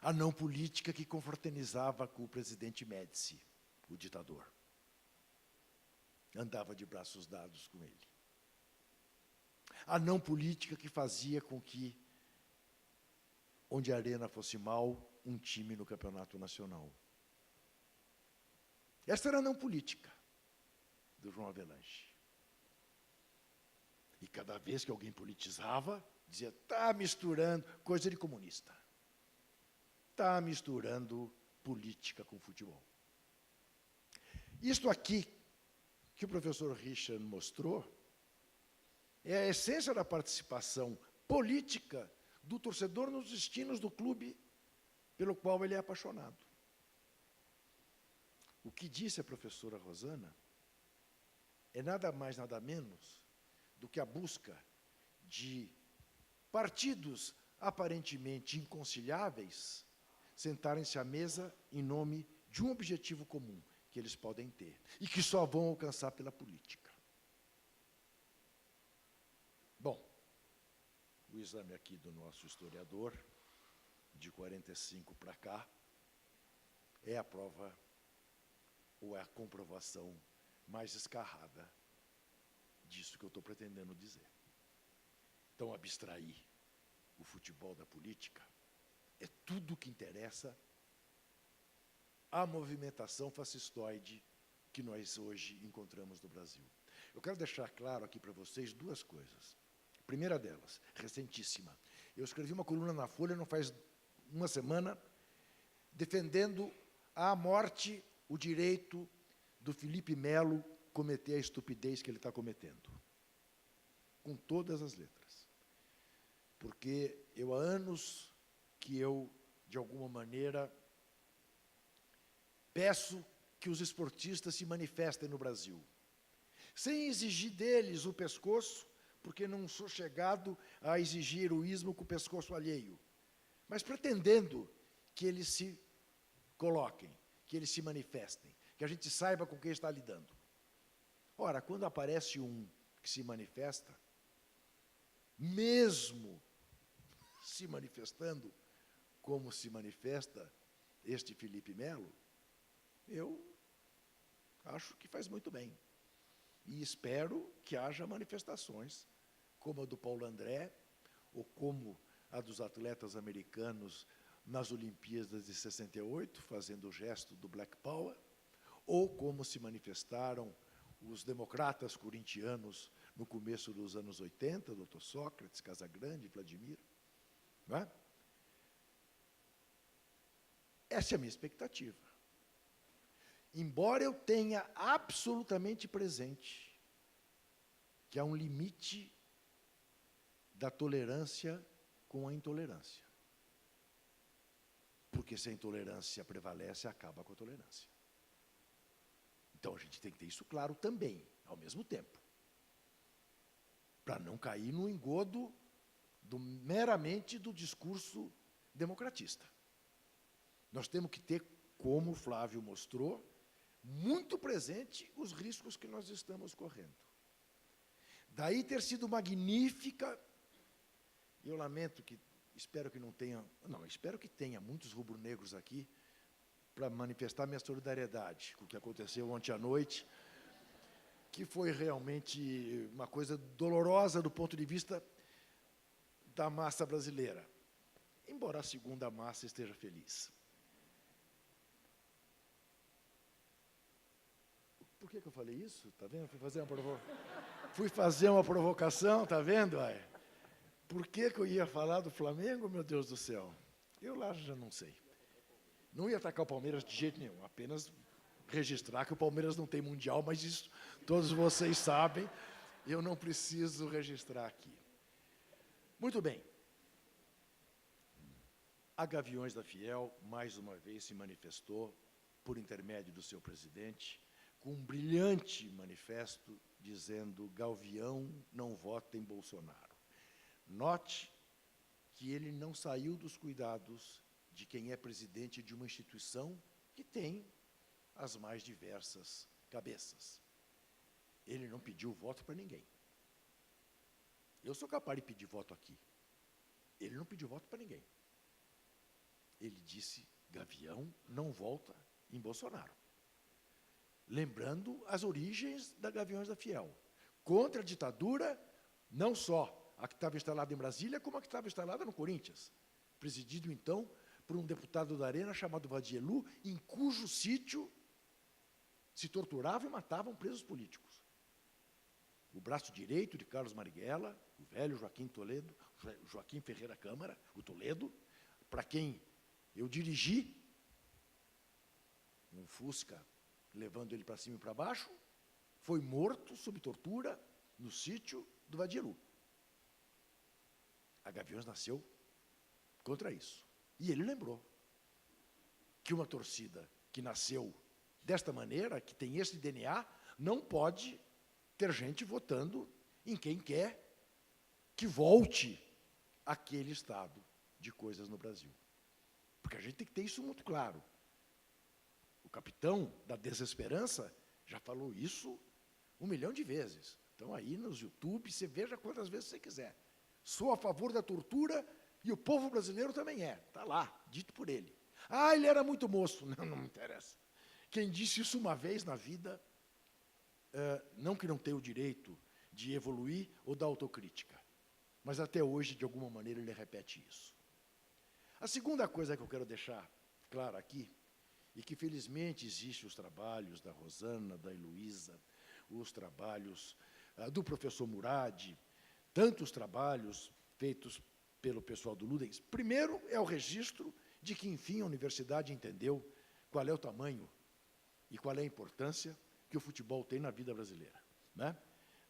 A não política que confraternizava com o presidente Médici, o ditador. Andava de braços dados com ele. A não política que fazia com que, onde a arena fosse mal, um time no campeonato nacional. Essa era a não política do João Havelange. E cada vez que alguém politizava, dizia, está misturando, coisa de comunista. Está misturando política com futebol. Isto aqui, que o professor Richard mostrou, é a essência da participação política do torcedor nos destinos do clube pelo qual ele é apaixonado. O que disse a professora Rosana é nada mais, nada menos do que a busca de partidos aparentemente inconciliáveis sentarem-se à mesa em nome de um objetivo comum que eles podem ter e que só vão alcançar pela política. Bom, o exame aqui do nosso historiador, de 45 para cá, é a prova ou é a comprovação mais escarrada disso que eu estou pretendendo dizer. Então, abstrair o futebol da política é tudo o que interessa à movimentação fascistoide que nós hoje encontramos no Brasil. Eu quero deixar claro aqui para vocês duas coisas. A primeira delas, recentíssima. Eu escrevi uma coluna na Folha, não faz uma semana, defendendo a morte, o direito do Felipe Melo cometer a estupidez que ele está cometendo. Com todas as letras. Porque eu há anos que eu, de alguma maneira, peço que os esportistas se manifestem no Brasil, sem exigir deles o pescoço, porque não sou chegado a exigir heroísmo com o pescoço alheio, mas pretendendo que eles se coloquem, que eles se manifestem, que a gente saiba com quem está lidando. Ora, quando aparece um que se manifesta, mesmo se manifestando como se manifesta este Felipe Melo, eu acho que faz muito bem. E espero que haja manifestações, como a do Paulo André, ou como a dos atletas americanos nas Olimpíadas de 68, fazendo o gesto do Black Power, ou como se manifestaram os democratas corintianos no começo dos anos 80, Dr. Sócrates, Casagrande, Vladimir. Não é? Essa é a minha expectativa. Embora eu tenha absolutamente presente que há um limite da tolerância com a intolerância. Porque se a intolerância prevalece, acaba com a tolerância. Então, a gente tem que ter isso claro também, ao mesmo tempo. Para não cair no engodo meramente do discurso democratista. Nós temos que ter, como o Flávio mostrou, muito presente os riscos que nós estamos correndo. Daí ter sido magnífica, eu lamento que, espero que não tenha, não, espero que tenha muitos rubro-negros aqui, para manifestar minha solidariedade com o que aconteceu ontem à noite, que foi realmente uma coisa dolorosa do ponto de vista da massa brasileira, embora a segunda massa esteja feliz. por que eu falei isso? Tá vendo? Fui fazer uma provocação, tá vendo? Ai? Por que eu ia falar do Flamengo, meu Deus do céu? Eu lá já não sei. Não ia atacar o Palmeiras de jeito nenhum, apenas registrar que o Palmeiras não tem mundial, mas isso todos vocês sabem, eu não preciso registrar aqui. Muito bem. A Gaviões da Fiel, mais uma vez, se manifestou, por intermédio do seu presidente, com um brilhante manifesto dizendo: Gavião não vota em Bolsonaro. Note que ele não saiu dos cuidados de quem é presidente de uma instituição que tem as mais diversas cabeças. Ele não pediu voto para ninguém. Eu sou capaz de pedir voto aqui. Ele não pediu voto para ninguém. Ele disse: Gavião não volta em Bolsonaro. Lembrando as origens da Gaviões da Fiel. Contra a ditadura, não só a que estava instalada em Brasília, como a que estava instalada no Corinthians. Presidido, então, por um deputado da Arena chamado Vadielu, em cujo sítio se torturavam e matavam presos políticos. O braço direito de Carlos Marighella, o velho Joaquim Ferreira Câmara, o Toledo, para quem eu dirigi um Fusca, levando ele para cima e para baixo, foi morto sob tortura no sítio do Vadielu. A Gaviões nasceu contra isso. E ele lembrou que uma torcida que nasceu desta maneira, que tem esse DNA, não pode ter gente votando em quem quer que volte aquele estado de coisas no Brasil. Porque a gente tem que ter isso muito claro. O capitão da desesperança já falou isso 1 milhão de vezes. Então, aí nos YouTube, você veja quantas vezes você quiser. Sou a favor da tortura e o povo brasileiro também é. Está lá, dito por ele. Ah, ele era muito moço. Não, não me interessa. Quem disse isso uma vez na vida, não que não tenha o direito de evoluir ou da autocrítica, mas até hoje, de alguma maneira, ele repete isso. A segunda coisa que eu quero deixar clara aqui, e que felizmente existem os trabalhos da Rosana, da Heloísa, os trabalhos do professor Murad, tantos trabalhos feitos pelo pessoal do Ludens. Primeiro é o registro de que, enfim, a universidade entendeu qual é o tamanho e qual é a importância que o futebol tem na vida brasileira, né?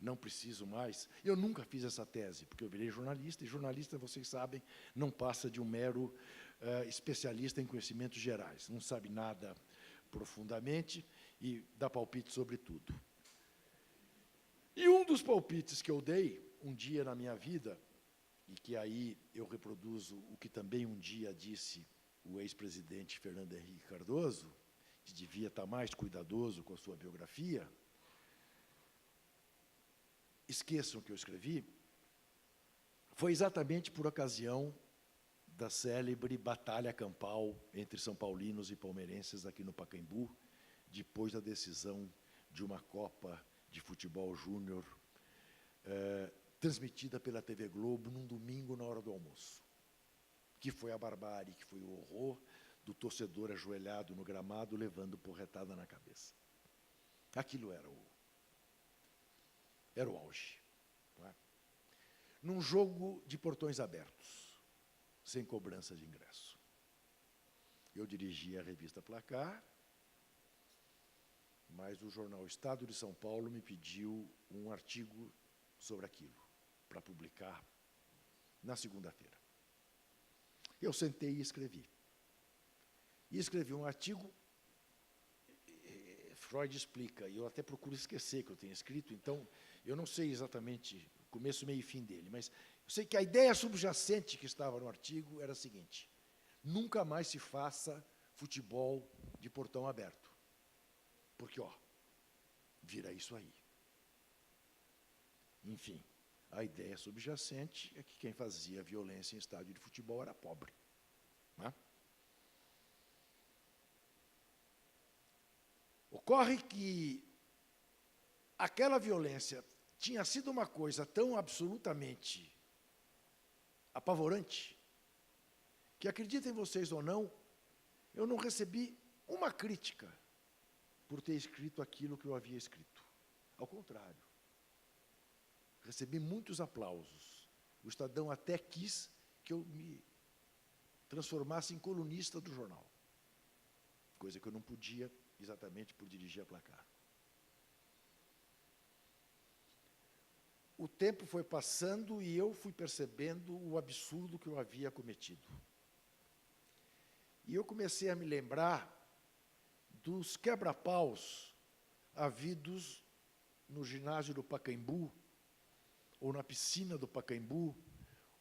Não preciso mais. Eu nunca fiz essa tese, porque eu virei jornalista, e jornalista, vocês sabem, não passa de um mero especialista em conhecimentos gerais. Não sabe nada profundamente e dá palpite sobre tudo. E um dos palpites que eu dei um dia na minha vida, e que aí eu reproduzo o que também um dia disse o ex-presidente Fernando Henrique Cardoso, que devia estar mais cuidadoso com a sua biografia. Esqueçam o que eu escrevi, foi exatamente por ocasião da célebre batalha campal entre São Paulinos e palmeirenses aqui no Pacaembu, depois da decisão de uma Copa de Futebol Júnior, transmitida pela TV Globo num domingo na hora do almoço, que foi a barbárie, que foi o horror do torcedor ajoelhado no gramado, levando porretada na cabeça. Aquilo era o auge. Não é? Num jogo de portões abertos, sem cobrança de ingresso. Eu dirigia a revista Placar, mas o jornal Estado de São Paulo me pediu um artigo sobre aquilo, para publicar na segunda-feira. Eu sentei e escrevi. E escrevi um artigo, Freud explica, e eu até procuro esquecer que eu tenho escrito, então eu não sei exatamente o começo, meio e fim dele, mas eu sei que a ideia subjacente que estava no artigo era a seguinte: nunca mais se faça futebol de portão aberto, porque, vira isso aí. Enfim, a ideia subjacente é que quem fazia violência em estádio de futebol era pobre. Né? Ocorre que aquela violência tinha sido uma coisa tão absolutamente apavorante que, acreditem vocês ou não, eu não recebi uma crítica por ter escrito aquilo que eu havia escrito. Ao contrário. Recebi muitos aplausos. O Estadão até quis que eu me transformasse em colunista do jornal, coisa que eu não podia exatamente por dirigir a Placar. O tempo foi passando e eu fui percebendo o absurdo que eu havia cometido. E eu comecei a me lembrar dos quebra-paus havidos no ginásio do Pacaembu, ou na piscina do Pacaembu,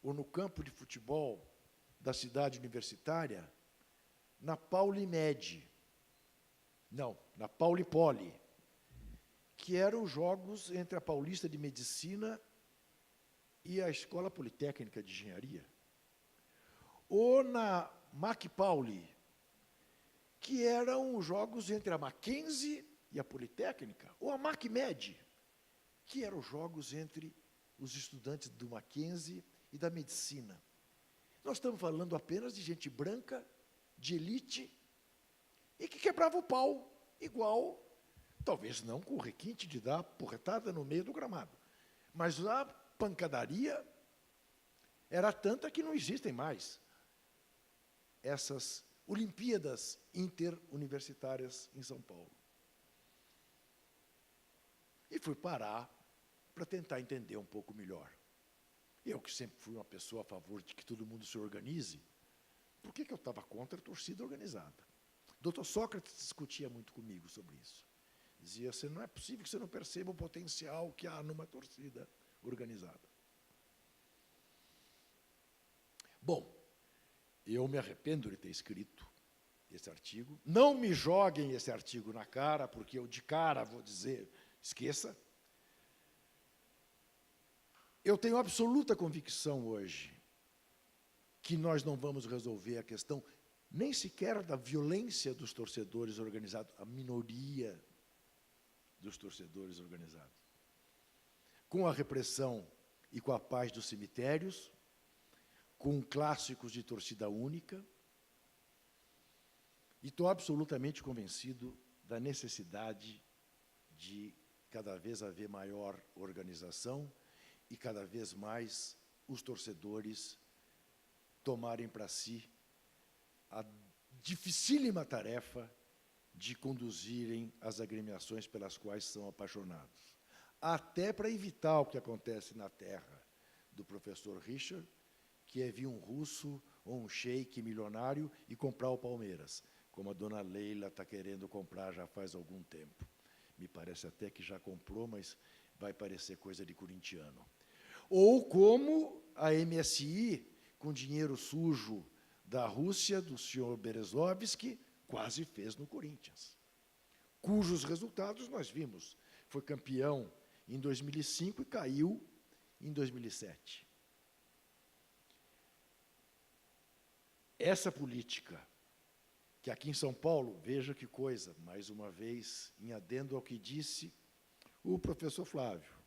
ou no campo de futebol da cidade universitária, na Paulimed, não, na Paulipoli, que eram os jogos entre a Paulista de Medicina e a Escola Politécnica de Engenharia. Ou na MacPauli, que eram os jogos entre a Mackenzie e a Politécnica, ou a MacMed, que eram os jogos entre os estudantes do Mackenzie e da Medicina. Nós estamos falando apenas de gente branca, de elite, e que quebrava o pau, igual, talvez não com o requinte de dar porretada no meio do gramado, mas a pancadaria era tanta que não existem mais essas Olimpíadas interuniversitárias em São Paulo. E fui parar para tentar entender um pouco melhor. Eu, que sempre fui uma pessoa a favor de que todo mundo se organize, por que eu estava contra a torcida organizada? Dr. Sócrates discutia muito comigo sobre isso. Dizia assim, não é possível que você não perceba o potencial que há numa torcida organizada. Bom, eu me arrependo de ter escrito esse artigo. Não me joguem esse artigo na cara, porque eu de cara vou dizer, esqueça. Eu tenho absoluta convicção hoje que nós não vamos resolver a questão nem sequer da violência dos torcedores organizados, a minoria dos torcedores organizados. Com a repressão e com a paz dos cemitérios, com clássicos de torcida única, e estou absolutamente convencido da necessidade de cada vez haver maior organização e cada vez mais os torcedores tomarem para si a dificílima tarefa de conduzirem as agremiações pelas quais são apaixonados. Até para evitar o que acontece na terra do professor Richard, que é vir um russo ou um sheik milionário e comprar o Palmeiras, como a dona Leila está querendo comprar já faz algum tempo. Me parece até que já comprou, mas vai parecer coisa de corintiano. Ou como a MSI, com dinheiro sujo da Rússia, do senhor Berezovsky, quase fez no Corinthians, cujos resultados nós vimos. Foi campeão em 2005 e caiu em 2007. Essa política, que aqui em São Paulo, veja que coisa, mais uma vez, em adendo ao que disse o professor Flávio,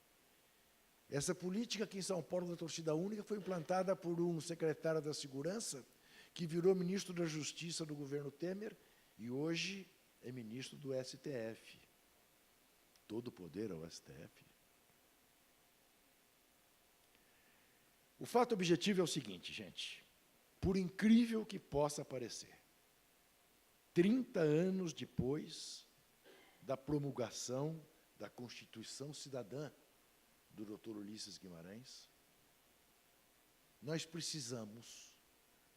essa política aqui em São Paulo da torcida única foi implantada por um secretário da Segurança que virou ministro da Justiça do governo Temer e hoje é ministro do STF. Todo o poder ao STF. O fato objetivo é o seguinte, gente, por incrível que possa parecer, 30 anos depois da promulgação da Constituição Cidadã do Dr. Ulisses Guimarães, nós precisamos,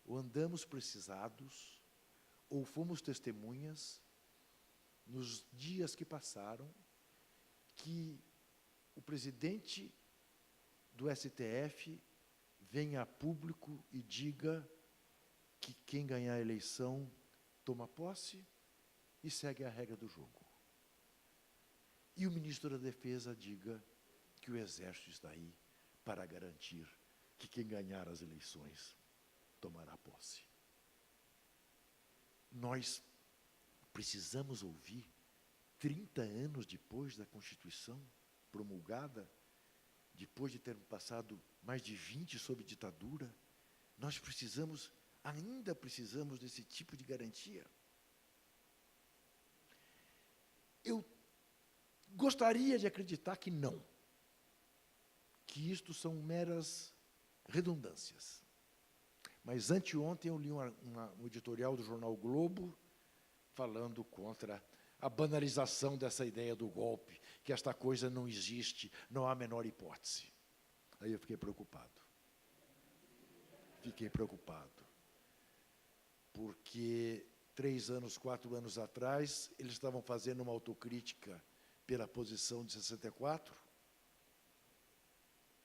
ou andamos precisados, ou fomos testemunhas, nos dias que passaram, que o presidente do STF venha a público e diga que quem ganhar a eleição toma posse e segue a regra do jogo. E o ministro da Defesa diga que o Exército está aí para garantir que quem ganhar as eleições tomará posse. Nós precisamos ouvir, 30 anos depois da Constituição promulgada, depois de termos passado mais de 20 sob ditadura, nós ainda precisamos desse tipo de garantia. Eu gostaria de acreditar que não, que isto são meras redundâncias. Mas anteontem eu li um editorial do jornal o Globo falando contra a banalização dessa ideia do golpe, que esta coisa não existe, não há a menor hipótese. Aí eu fiquei preocupado. Fiquei preocupado. Porque 3 anos, 4 anos atrás, eles estavam fazendo uma autocrítica pela posição de 64,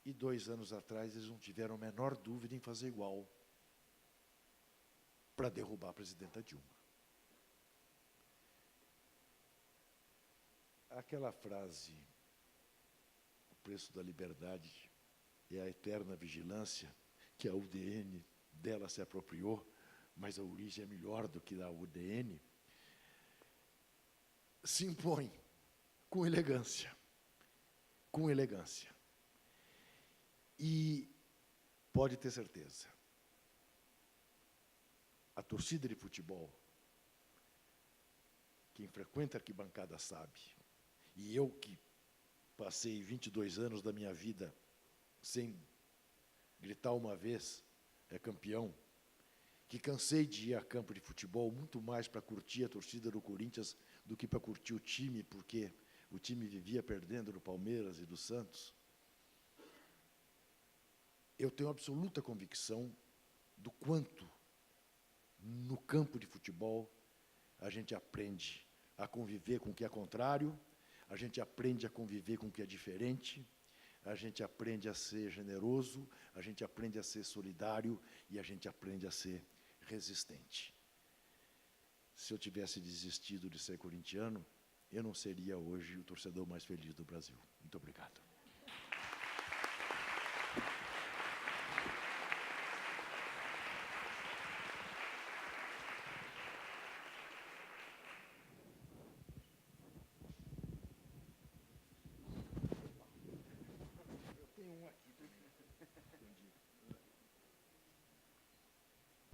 e 2 anos atrás eles não tiveram a menor dúvida em fazer igual para derrubar a presidenta Dilma. Aquela frase, o preço da liberdade é a eterna vigilância, que a UDN dela se apropriou, mas a origem é melhor do que a UDN, se impõe com elegância. Com elegância. E pode ter certeza, a torcida de futebol, quem frequenta a arquibancada sabe, e eu que passei 22 anos da minha vida sem gritar uma vez, é campeão, que cansei de ir a campo de futebol muito mais para curtir a torcida do Corinthians do que para curtir o time, porque o time vivia perdendo do Palmeiras e do Santos. Eu tenho absoluta convicção do quanto, no campo de futebol, a gente aprende a conviver com o que é contrário, a gente aprende a conviver com o que é diferente, a gente aprende a ser generoso, a gente aprende a ser solidário e a gente aprende a ser resistente. Se eu tivesse desistido de ser corintiano, eu não seria hoje o torcedor mais feliz do Brasil. Muito obrigado.